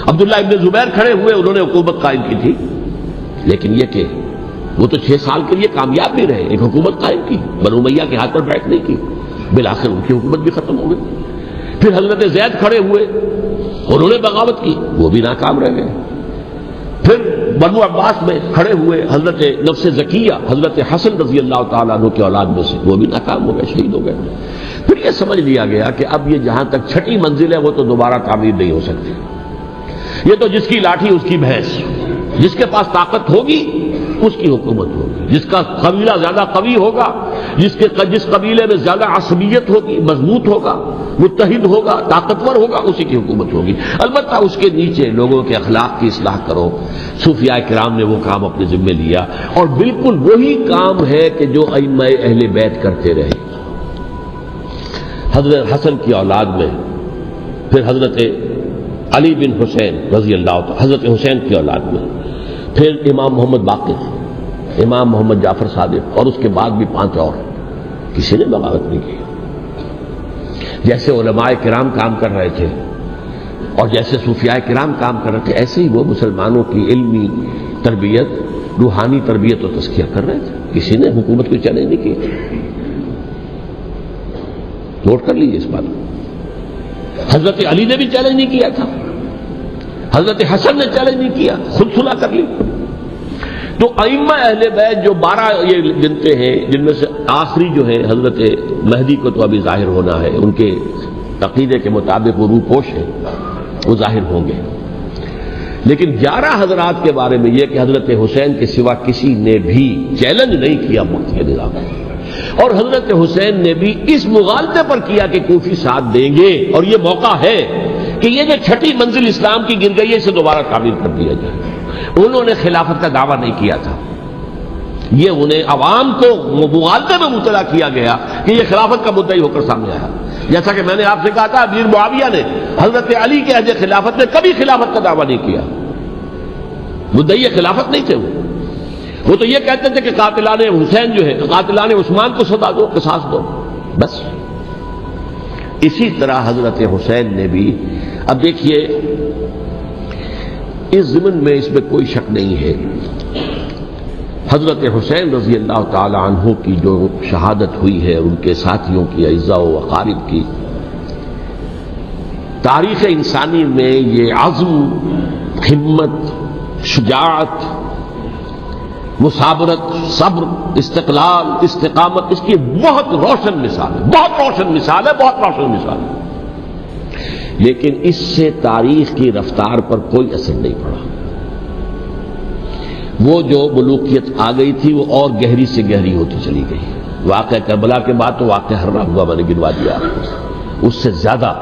Speaker 2: عبداللہ ابن زبیر کھڑے ہوئے، انہوں نے حکومت قائم کی تھی، لیکن یہ کہ وہ تو 6 سال کے لیے کامیاب بھی رہے، ایک حکومت قائم کی، بنو امیہ کے ہاتھ پر بیٹھ نہیں کی، بالآخر ان کی حکومت بھی ختم ہو گئی۔ پھر حضرت زید کھڑے ہوئے، انہوں نے بغاوت کی، وہ بھی ناکام رہ گئے۔ پھر بنو عباس میں کھڑے ہوئے حضرت نفس زکیہ، حضرت حسن رضی اللہ تعالیٰ عنہ کے اولاد میں سے، وہ بھی ناکام ہو گئے، شہید ہو گئے۔ پھر یہ سمجھ لیا گیا کہ اب یہ جہاں تک 6ٹی منزل ہے وہ تو دوبارہ تعمیر نہیں ہو سکتی، یہ تو جس کی لاٹھی اس کی بھینس، جس کے پاس طاقت ہوگی اس کی حکومت ہوگی، جس کا قبیلہ زیادہ قوی ہوگا، جس قبیلے میں زیادہ عصبیت ہوگی، مضبوط ہوگا، متحد ہوگا، طاقتور ہوگا، اسی کی حکومت ہوگی۔ البتہ اس کے نیچے لوگوں کے اخلاق کی اصلاح کرو۔ صوفیاء کرام نے وہ کام اپنے ذمے لیا، اور بالکل وہی کام ہے کہ جو ائمہ اہل بیت کرتے رہے۔ حضرت حسن کی اولاد میں، پھر حضرت علی بن حسین رضی اللہ عنہ، حضرت حسین کی اولاد میں، پھر امام محمد باقر، امام محمد جعفر صادق اور اس کے بعد بھی 5 اور، کسی نے بغاوت نہیں کی۔ جیسے علماء کرام کام کر رہے تھے اور جیسے صوفیاء کرام کام کر رہے تھے، ایسے ہی وہ مسلمانوں کی علمی تربیت، روحانی تربیت و تزکیہ کر رہے تھے، کسی نے حکومت کو چیلنج نہیں کیا۔ نوٹ کر لیجیے اس بات کو۔ حضرت علی نے بھی چیلنج نہیں کیا تھا، حضرت حسن نے چیلنج نہیں کیا، خود صلح کر لی۔ تو ائمہ اہل بیت جو 12 یہ گنتے ہیں، جن میں سے آخری جو ہے حضرت مہدی کو تو ابھی ظاہر ہونا ہے، ان کے عقیدے کے مطابق وہ روپوش ہے، وہ ظاہر ہوں گے، لیکن 11 حضرات کے بارے میں یہ کہ حضرت حسین کے سوا کسی نے بھی چیلنج نہیں کیا وقت کے نظام، اور حضرت حسین نے بھی اس مغالطے پر کیا کہ کوفی ساتھ دیں گے، اور یہ موقع ہے کہ یہ جو 6ٹھی منزل اسلام کی گر گئی ہے اسے دوبارہ تعمیر کر دیا جائے۔ انہوں نے خلافت کا دعویٰ نہیں کیا تھا، یہ انہیں عوام کو مغالطے میں مبتلا کیا گیا کہ یہ خلافت کا مدعی ہو کر سامنے آیا۔ جیسا کہ میں نے آپ سے کہا تھا، امیر معاویہ نے حضرت علی کے عہد خلافت میں کبھی خلافت کا دعویٰ نہیں کیا، مدعی خلافت نہیں تھے وہ تو یہ کہتے تھے کہ قاتلان حسین جو ہے، قاتلان عثمان کو سزا دو، قصاص دو، بس۔ اسی طرح حضرت حسین نے بھی، اب دیکھیے اس ضمن میں اس میں کوئی شک نہیں ہے، حضرت حسین رضی اللہ تعالی عنہ کی جو شہادت ہوئی ہے، ان کے ساتھیوں کی، اعزاء و اقارب کی، تاریخ انسانی میں یہ عزم، ہمت، شجاعت، مثابرت، صبر، استقلال، استقامت، اس کی بہت روشن مثال ہے، بہت روشن مثال ہے، بہت روشن مثال ہے، لیکن اس سے تاریخ کی رفتار پر کوئی اثر نہیں پڑا۔ وہ جو ملوکیت آ گئی تھی وہ اور گہری سے گہری ہوتی چلی گئی۔ واقعہ کربلا کے بعد تو واقعہ ہررا ہوا میں نے گنوا دیا آپ کو، اس سے زیادہ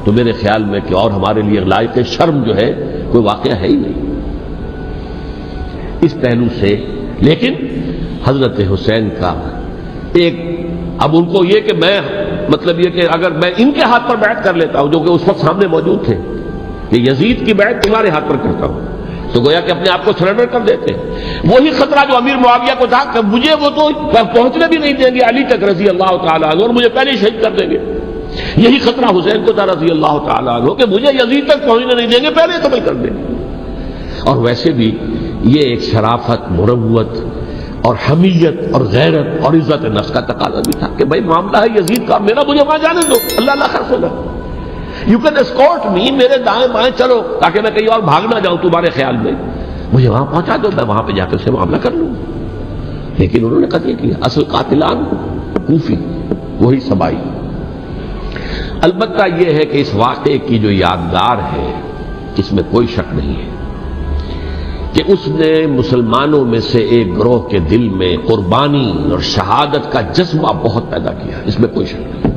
Speaker 2: تو میرے خیال میں کہ اور ہمارے لیے لائق شرم جو ہے کوئی واقعہ ہے ہی نہیں اس پہلو سے۔ لیکن حضرت حسین کا ایک، اب ان کو یہ کہ میں مطلب یہ کہ اگر میں ان کے ہاتھ پر بیعت کر لیتا ہوں جو کہ اس وقت سامنے موجود تھے کہ یزید کی بیعت تمہارے ہاتھ پر کرتا ہوں، تو گویا کہ اپنے آپ کو سرنڈر کر دیتے۔ وہی خطرہ جو امیر معاویہ کو تھا کہ مجھے وہ تو پہنچنے بھی نہیں دیں گے علی تک رضی اللہ تعالیٰ عنہ، اور مجھے پہلے شہید کر دیں گے، یہی خطرہ حسین کو تھا رضی اللہ تعالیٰ عنہ کہ مجھے یزید تک پہنچنے نہیں دیں گے، پہلے قتل کر دیں گے۔ اور ویسے بھی یہ ایک شرافت، مروت اور حمیت اور غیرت اور عزت نفس کا تقاضا بھی تھا کہ بھائی معاملہ ہے یزید کا، میرا مجھے وہاں جانے دو، اللہ اللہ خرف ہوگا، یو کین اسکورٹ می، میرے دائیں بائیں چلو تاکہ میں کہیں اور بھاگ نہ جاؤں تمہارے خیال میں، مجھے وہاں پہنچا دو، میں وہاں پہ جا کر سے معاملہ کر لوں۔ لیکن انہوں نے قتل کیا، اصل قاتلان کوفی، وہی سبائی۔ البتہ یہ ہے کہ اس واقعے کی جو یادگار ہے اس میں کوئی شک نہیں ہے کہ اس نے مسلمانوں میں سے ایک گروہ کے دل میں قربانی اور شہادت کا جذبہ بہت پیدا کیا، اس میں کوئی شک نہیں۔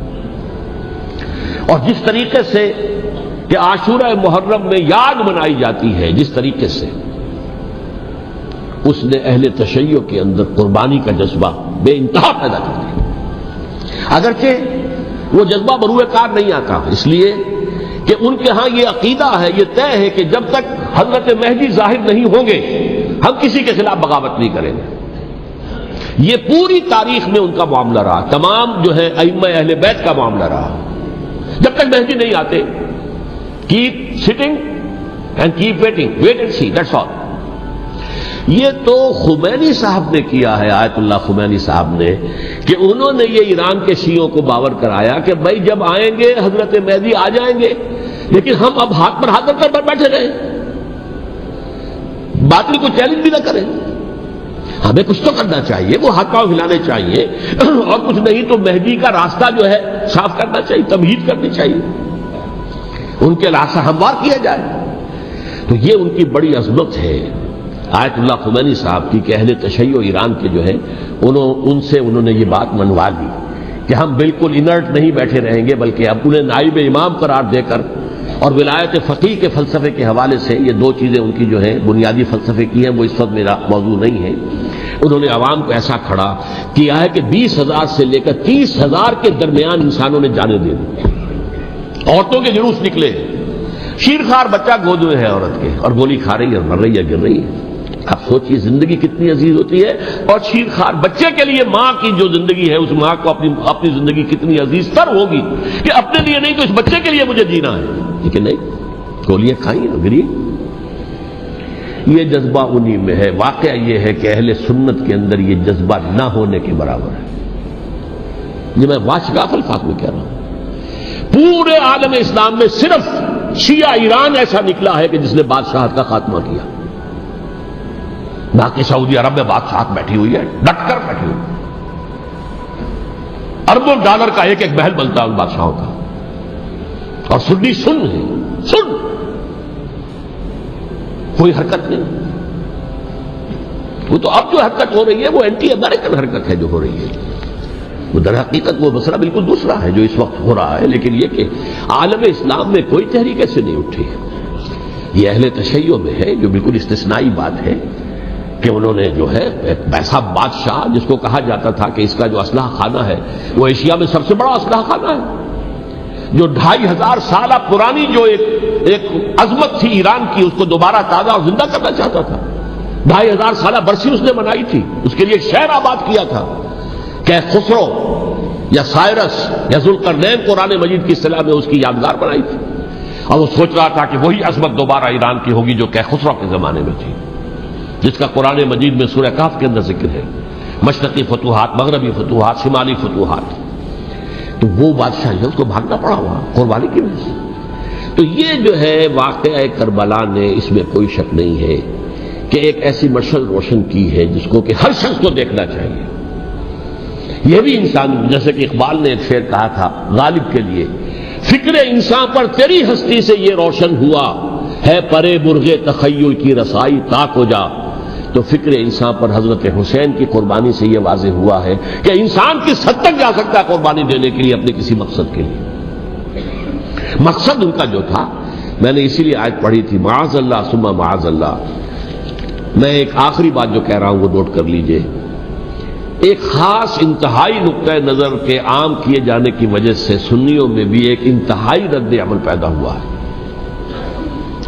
Speaker 2: اور جس طریقے سے کہ عاشورہ محرم میں یاد منائی جاتی ہے، جس طریقے سے اس نے اہل تشیع کے اندر قربانی کا جذبہ بے انتہا پیدا کر دیا، اگرچہ وہ جذبہ بروئے کار نہیں آتا، اس لیے کہ ان کے ہاں یہ عقیدہ ہے، یہ طے ہے کہ جب تک حضرت مہدی ظاہر نہیں ہوں گے ہم کسی کے خلاف بغاوت نہیں کریں گے۔ یہ پوری تاریخ میں ان کا معاملہ رہا، تمام جو ہے ائمہ اہل بیت کا معاملہ رہا، جب تک مہدی نہیں آتے keep sitting and keep waiting, wait and see, that's all. یہ تو خمینی صاحب نے کیا ہے، آیت اللہ خمینی صاحب نے، کہ انہوں نے یہ ایران کے شیعوں کو باور کرایا کہ بھائی جب آئیں گے حضرت مہدی آ جائیں گے، لیکن ہم اب ہاتھ پر ہاتھ رکھ کر بیٹھے رہیں، باطل کو چیلنج بھی نہ کریں، ہمیں کچھ تو کرنا چاہیے، وہ ہاتھ پاؤں ہلانے چاہیے، اور کچھ نہیں تو مہدی کا راستہ جو ہے صاف کرنا چاہیے، تمہید کرنی چاہیے، ان کے راستہ ہموار کیا جائے۔ تو یہ ان کی بڑی عظمت ہے آیت اللہ خمینی صاحب کی کہ اہل تشیع ایران کے جو ہے ان سے انہوں نے یہ بات منوا لی کہ ہم بالکل انرٹ نہیں بیٹھے رہیں گے، بلکہ اب انہیں نائب امام قرار دے کر اور ولایت فقیہ کے فلسفے کے حوالے سے، یہ دو چیزیں ان کی جو ہیں بنیادی فلسفے کی ہیں، وہ اس وقت میرا موضوع نہیں ہے، انہوں نے عوام کو ایسا کھڑا کیا ہے کہ 20,000 سے لے کر 30,000 کے درمیان انسانوں نے جانیں دے دی، عورتوں کے جلوس نکلے، شیرخوار بچہ گود میں ہے عورت کے، اور گولی کھا رہی ہے، مر رہی ہے، گر رہی ہے۔ آپ سوچئے زندگی کتنی عزیز ہوتی ہے، اور شیرخوار بچے کے لیے ماں کی جو زندگی ہے، اس ماں کو اپنی زندگی کتنی عزیز تر ہوگی کہ اپنے لیے نہیں تو اس بچے کے لیے مجھے جینا ہے، لیکن نہیں، گولیاں کھائیں گری۔ یہ جذبہ انہی میں ہے۔ واقعہ یہ ہے کہ اہل سنت کے اندر یہ جذبہ نہ ہونے کے برابر ہے۔ یہ میں واشگاف الفاظ میں کہہ رہا ہوں۔ پورے عالم اسلام میں صرف شیعہ ایران ایسا نکلا ہے کہ جس نے بادشاہت کا خاتمہ کیا، باقی سعودی عرب میں بادشاہت بیٹھی ہوئی ہے، ڈٹ کر بیٹھی ہوئی، اربوں ڈالر کا ایک ایک محل بنتا ہے ان بادشاہوں کا، اور سنی سن ہے، سن، کوئی حرکت نہیں۔ وہ تو اب جو حرکت ہو رہی ہے وہ اینٹی امریکن حرکت ہے جو ہو رہی ہے، وہ در حقیقت وہ مسئلہ بالکل دوسرا ہے جو اس وقت ہو رہا ہے، لیکن یہ کہ عالم اسلام میں کوئی تحریک ایسے نہیں اٹھی ہے۔ یہ اہل تشیع میں ہے، جو بالکل استثنائی بات ہے کہ انہوں نے جو ہے ایک ایسا بادشاہ جس کو کہا جاتا تھا کہ اس کا جو اسلحہ خانہ ہے وہ ایشیا میں سب سے بڑا اسلحہ خانہ ہے، جو 2500 سالہ پرانی جو ایک عظمت تھی ایران کی، اس کو دوبارہ تازہ اور زندہ کرنا چاہتا تھا۔ 2500 سالہ برسی اس نے منائی تھی، اس کے لیے ایک شہر آباد کیا تھا کہ خسرو یا سائرس یا ذوالقرنین قرآن مجید کی اصطلاح میں اس کی یادگار بنائی تھی، اور وہ سوچ رہا تھا کہ وہی عظمت دوبارہ ایران کی ہوگی جو کہ خسرو کے زمانے میں تھی، جس کا قرآن مجید میں سورہ کہف کے اندر ذکر ہے، مشرقی فتوحات، مغربی فتوحات، شمالی فتوحات۔ تو وہ بادشاہ ہے، اس کو بھاگنا پڑا ہوا قربانی کی وجہ سے۔ تو یہ جو ہے واقعہ کربلا نے، اس میں کوئی شک نہیں ہے کہ ایک ایسی مشعل روشن کی ہے جس کو کہ ہر شخص کو دیکھنا چاہیے۔ یہ بھی انسان، جیسے کہ اقبال نے ایک شعر کہا تھا غالب کے لیے، فکر انسان پر تیری ہستی سے یہ روشن ہوا ہے، پرے مرغ تخیل کی رسائی تاک ہو جا۔ تو فکر انسان پر حضرت حسین کی قربانی سے یہ واضح ہوا ہے کہ انسان کس حد تک جا سکتا ہے قربانی دینے کے لیے اپنے کسی مقصد کے لیے۔ مقصد ان کا جو تھا، میں نے اسی لیے آیت پڑھی تھی، معاذ اللہ ثم معاذ اللہ۔ میں ایک آخری بات جو کہہ رہا ہوں وہ نوٹ کر لیجئے، ایک خاص انتہائی نقطۂ نظر کے عام کیے جانے کی وجہ سے سنیوں میں بھی ایک انتہائی رد عمل پیدا ہوا ہے،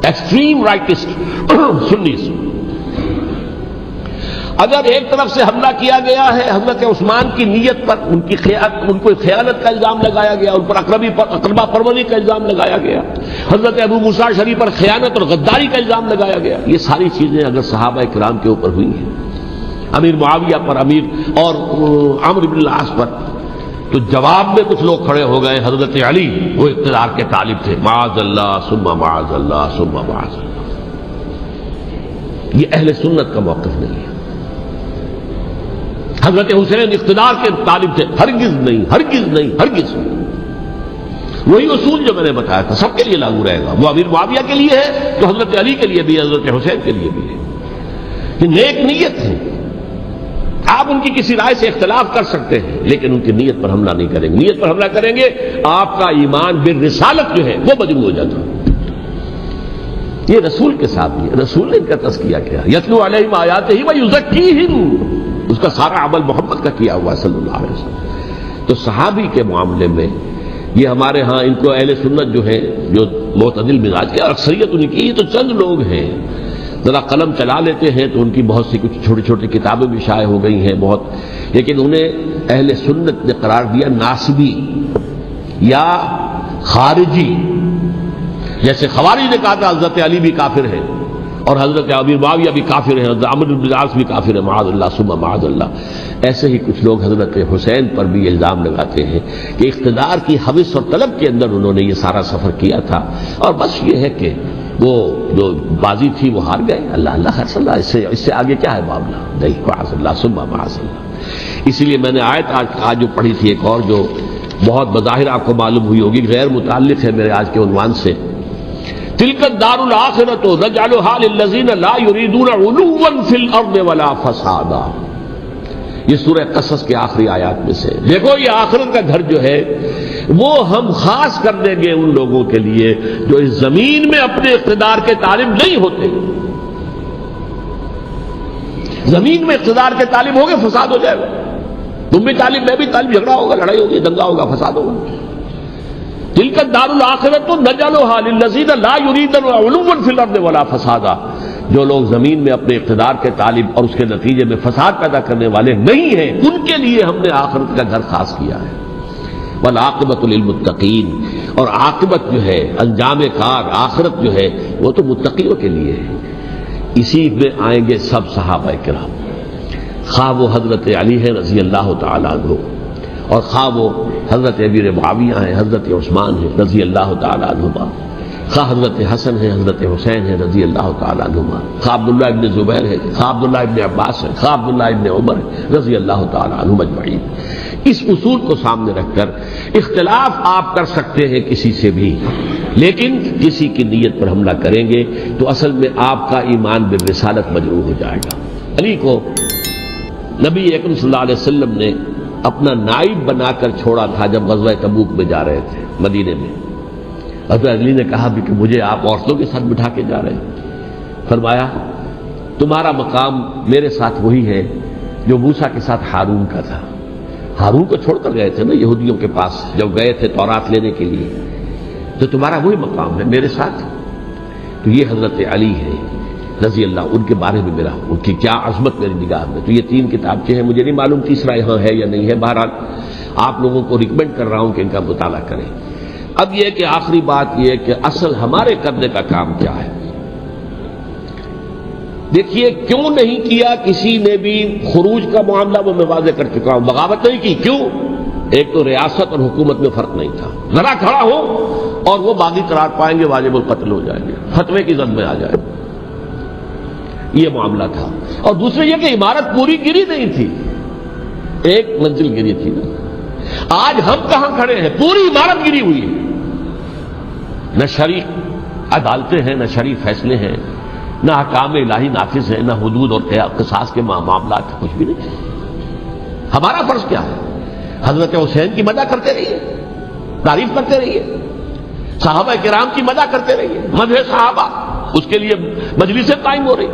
Speaker 2: ایکسٹریم رائٹسٹ سنیز۔ اگر ایک طرف سے حملہ کیا گیا ہے حضرت عثمان کی نیت پر، ان کو خیانت کا الزام لگایا گیا، ان پر اقربا پروری کا الزام لگایا گیا، حضرت ابو موسیٰ شریف پر خیانت اور غداری کا الزام لگایا گیا، یہ ساری چیزیں اگر صحابہ کرام کے اوپر ہوئی ہیں، امیر معاویہ پر، امیر اور عمرو بن العاص پر، تو جواب میں کچھ لوگ کھڑے ہو گئے۔ حضرت علی وہ اقتدار کے طالب تھے، معاذ اللہ ثم معاذ اللہ ثم معاذ اللہ۔ یہ اہل سنت کا موقف نہیں ہے۔ حضرت حسین اقتدار کے طالب تھے، ہرگز نہیں، ہرگز نہیں، ہرگز نہیں۔ وہی اصول جو میں نے بتایا تھا سب کے لیے لاگو رہے گا، وہ امیر معاویہ کے لیے ہے تو حضرت علی کے لیے بھی، حضرت حسین کے لیے بھی ہے۔ یہ نیک نیت ہے، آپ ان کی کسی رائے سے اختلاف کر سکتے ہیں لیکن ان کی نیت پر حملہ نہیں کریں گے۔ نیت پر حملہ کریں گے آپ کا ایمان بالرسالت جو ہے وہ مجروح ہو جاتا ہے۔ یہ رسول کے ساتھ بھی ہے، رسول نے ان کا تزکیہ کیا، یتلو علیہم آیاتہ ویزکیہم، اس کا سارا عمل محمد کا کیا ہوا ہے صلی اللہ علیہ وسلم۔ تو صحابی کے معاملے میں یہ ہمارے ہاں ان کو اہل سنت جو ہے جو معتدل مزاج کے، اور اکثریت ان کی، یہ تو چند لوگ ہیں، ذرا قلم چلا لیتے ہیں تو ان کی بہت سی کچھ چھوٹی چھوٹی کتابیں بھی شائع ہو گئی ہیں بہت، لیکن انہیں اہل سنت نے قرار دیا ناسبی یا خارجی۔ جیسے خوارج نے کہا تھا حضرت علی بھی کافر ہے اور حضرت امیر معاویہ بھی کافر ہیں، حضرت عمرو بن العاص بھی کافر ہے، معاذ اللہ ثم معاذ اللہ۔ ایسے ہی کچھ لوگ حضرت حسین پر بھی الزام لگاتے ہیں کہ اقتدار کی ہوس اور طلب کے اندر انہوں نے یہ سارا سفر کیا تھا، اور بس یہ ہے کہ وہ جو بازی تھی وہ ہار گئے۔ اللہ اللہ خیر صلی اللہ، اس سے آگے کیا ہے معاملہ؟ نہیں، معاذ اللہ ثم معاذ اللہ۔ اسی لیے میں نے آیت آج جو پڑھی تھی ایک اور جو بہت بظاہر آپ کو معلوم ہوئی ہوگی، غیر متعلق ہے میرے آج کے عنوان سے، تلک الدار الآخرۃ نجعلھا للذین لا یریدون علوا فی الارض ولا فسادا۔ یہ سورہ قصص کے آخری آیات میں سے، دیکھو یہ آخرت کا گھر جو ہے وہ ہم خاص کر دیں گے ان لوگوں کے لیے جو اس زمین میں اپنے اقتدار کے طالب نہیں ہوتے۔ زمین میں اقتدار کے طالب ہوگے فساد ہو جائے گا، تم بھی طالب میں بھی طالب، جھگڑا ہوگا، لڑائی ہوگی، دنگا ہوگا، فساد ہوگا۔ تلک الدار الآخرۃ نجعلھا للذین لا یریدون علوا فی الارض ولا فسادا۔ جو لوگ زمین میں اپنے اقتدار کے طالب اور اس کے نتیجے میں فساد پیدا کرنے والے نہیں ہیں، ان کے لیے ہم نے آخرت کا گھر خاص کیا ہے۔ والعاقبۃ للمتقین، اور عاقبت جو ہے، انجام کار، آخرت جو ہے وہ تو متقیوں کے لیے ہے۔ اسی میں آئیں گے سب صحابہ کرام، خواہ وہ حضرت علی ہے رضی اللہ تعالیٰ عنہ، اور خواہ وہ حضرت امیر معاویہ ہیں، حضرت عثمان ہیں رضی اللہ تعالیٰ عنہما، خواہ حضرت حسن ہے، حضرت حسین ہے رضی اللہ تعالیٰ عنہما، خواہ عبداللہ ابن زبیر ہے، خواہ عبداللہ ابن عباس ہے، خواہ عبداللہ ابن عمر ہے رضی اللہ تعالیٰ عنہم اجمعین۔ اس اصول کو سامنے رکھ کر اختلاف آپ کر سکتے ہیں کسی سے بھی، لیکن کسی کی نیت پر حملہ کریں گے تو اصل میں آپ کا ایمان بالرسالت مجروح ہو جائے گا۔ علی کو نبی اکرم صلی اللہ علیہ وسلم نے اپنا نائب بنا کر چھوڑا تھا جب غزوہ تبوک میں جا رہے تھے مدینے میں۔ حضرت علی نے کہا بھی کہ مجھے آپ عورتوں کے ساتھ بٹھا کے جا رہے ہیں۔ فرمایا تمہارا مقام میرے ساتھ وہی ہے جو موسیٰ کے ساتھ ہارون کا تھا۔ ہارون کو چھوڑ کر گئے تھے نا یہودیوں کے پاس جب گئے تھے تورات لینے کے لیے، تو تمہارا وہی مقام ہے میرے ساتھ۔ تو یہ حضرت علی ہے رضی اللہ، ان کے بارے میں میرا، ان کی کیا عظمت میری نگاہ میں۔ تو یہ 3 کتابچے ہیں، مجھے نہیں معلوم تیسرا یہاں ہے یا نہیں ہے، بہرحال آپ لوگوں کو ریکمینڈ کر رہا ہوں کہ ان کا مطالعہ کریں۔ اب یہ کہ آخری بات یہ ہے کہ اصل ہمارے کرنے کا کام کیا ہے۔ دیکھیے کیوں نہیں کیا کسی نے بھی خروج کا معاملہ، وہ میں واضح کر چکا ہوں، بغاوت نہیں کی۔ کیوں؟ ایک تو ریاست اور حکومت میں فرق نہیں تھا، ذرا کھڑا ہو اور وہ باغی قرار پائیں گے، واجب القتل ہو جائیں گے، فتوے کی زد میں آ جائے، یہ معاملہ تھا۔ اور دوسرے یہ کہ عمارت پوری گری نہیں تھی، ایک منزل گری تھی نا۔ آج ہم کہاں کھڑے ہیں؟ پوری عمارت گری ہوئی ہے، نہ شرعی عدالتیں ہیں، نہ شرعی فیصلے ہیں، نہ احکام الہی نافذ ہیں، نہ حدود اور قصاص کے معاملات، کچھ بھی نہیں۔ ہمارا فرض کیا ہے؟ حضرت حسین کی مدح کرتے رہیے، تعریف کرتے رہیے، صحابہ کرام کی مدح کرتے رہیے، مدح صحابہ، اس کے لیے مجلسیں قائم ہو رہی۔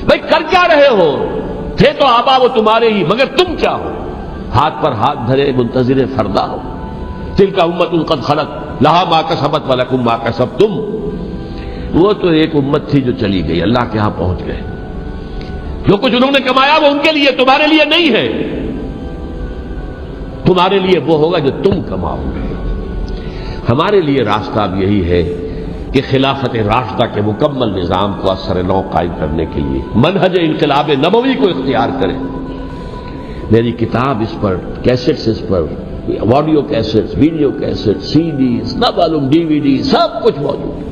Speaker 2: بھائی کر کیا رہے ہو؟ تھے تو آبا وہ تمہارے ہی، مگر تم کیا ہو؟ ہاتھ پر ہاتھ دھرے منتظر فردا ہو۔ تلک امۃ قد خلت لہا ما کسبت ولکم ما کسبتم۔ وہ تو ایک امت تھی جو چلی گئی، اللہ کے ہاں پہنچ گئے، جو کچھ انہوں نے کمایا وہ ان کے لیے، تمہارے لیے نہیں ہے۔ تمہارے لیے وہ ہوگا جو تم کماؤ گے۔ ہمارے لیے راستہ اب یہی ہے کہ خلافت راشدہ کے مکمل نظام کو اثر نو قائم کرنے کے لیے منہج انقلاب نبوی کو اختیار کریں۔ میری کتاب اس پر، کیسٹس اس پر، آڈیو کیسٹس، ویڈیو کیسٹس، سی ڈیز، نہ معلوم ڈی وی ڈی، سب کچھ موجود ہے۔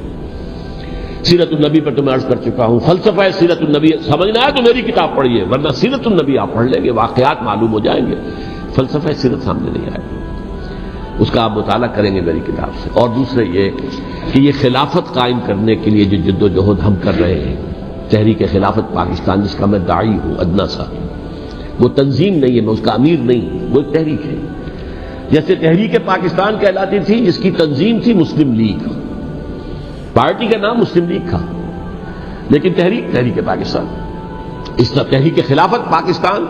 Speaker 2: سیرت النبی پر تو میں عرض کر چکا ہوں، فلسفہ سیرت النبی سمجھنا ہے تو میری کتاب پڑھیے، ورنہ سیرت النبی آپ پڑھ لیں گے، واقعات معلوم ہو جائیں گے، فلسفہ سیرت سامنے نہیں آئے گا۔ اس کا آپ مطالعہ کریں گے میری کتاب سے۔ اور دوسرے یہ کہ یہ خلافت قائم کرنے کے لیے جو جد و جہد ہم کر رہے ہیں، تحریک خلافت پاکستان جس کا میں داعی ہوں ادنا سا، وہ تنظیم نہیں ہے، میں اس کا امیر نہیں، وہ ایک تحریک ہے۔ جیسے تحریک پاکستان کہلاتی تھی، جس کی تنظیم تھی مسلم لیگ، پارٹی کا نام مسلم لیگ تھا، لیکن تحریک پاکستان، اس طرح تحریک خلافت پاکستان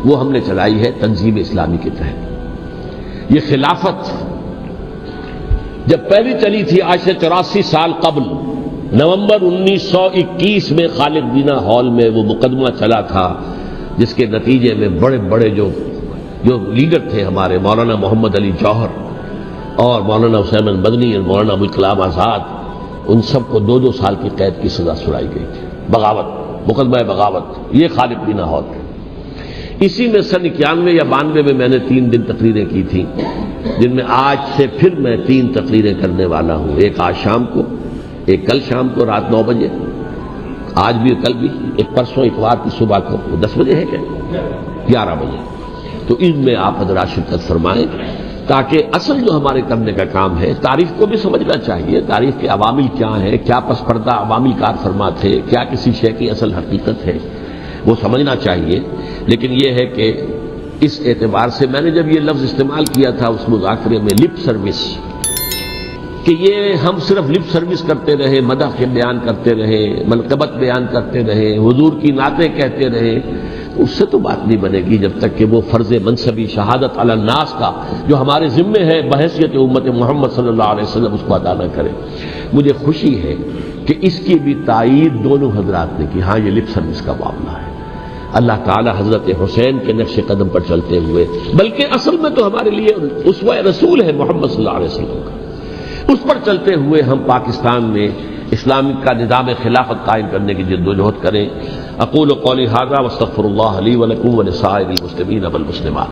Speaker 2: وہ ہم نے چلائی ہے تنظیم اسلامی کے تحت۔ یہ خلافت جب پہلی چلی تھی آج سے 84 سال قبل، نومبر 1921 میں خالد دینا ہال میں وہ مقدمہ چلا تھا، جس کے نتیجے میں بڑے بڑے جو لیڈر تھے ہمارے، مولانا محمد علی جوہر اور مولانا حسین مدنی اور مولانا ابوالکلام آزاد، ان سب کو 2 سال کی قید کی سزا سنائی گئی تھی، بغاوت، مقدمہ بغاوت، یہ خالد دینا ہال تھے۔ اسی میں سن 91 یا 92 میں نے 3 دن تقریریں کی تھیں، جن میں آج سے پھر میں 3 تقریریں کرنے والا ہوں، ایک آج شام کو، ایک کل شام کو رات 9 بجے، آج بھی کل بھی، ایک پرسوں اتوار کی صبح کو 10 بجے ہے کیا 11 بجے۔ تو ان میں آپ حضرات شرکت فرمائیں، تاکہ اصل جو ہمارے کرنے کا کام ہے، تاریخ کو بھی سمجھنا چاہیے، تاریخ کے عوامل کیا ہیں، کیا پس پردہ عوامل کار فرما تھے، کیا کسی شے کی اصل حقیقت ہے، وہ سمجھنا چاہیے۔ لیکن یہ ہے کہ اس اعتبار سے میں نے جب یہ لفظ استعمال کیا تھا اس مذاکرے میں، لپ سروس، کہ یہ ہم صرف لپ سروس کرتے رہے، مدح کے بیان کرتے رہے، منقبت بیان کرتے رہے، حضور کی نعتیں کہتے رہے، اس سے تو بات نہیں بنے گی جب تک کہ وہ فرض منصبی شہادت علی الناس کا جو ہمارے ذمے ہے بحیثیت امت محمد صلی اللہ علیہ وسلم اس کو ادا نہ کرے۔ مجھے خوشی ہے کہ اس کی بھی تائید دونوں حضرات نے کی، ہاں یہ لپ سروس کا معاملہ ہے۔ اللہ تعالی حضرت حسین کے نقش قدم پر چلتے ہوئے، بلکہ اصل میں تو ہمارے لیے اسوہ رسول ہے محمد صلی اللہ علیہ وسلم کا، اس پر چلتے ہوئے ہم پاکستان میں اسلامی کا نظام خلافت قائم کرنے کی جد و جہد کریں۔ اقول قولی ھذا واستغفر اللہ لی ولکم ولسائر المسلمین والمسلمات۔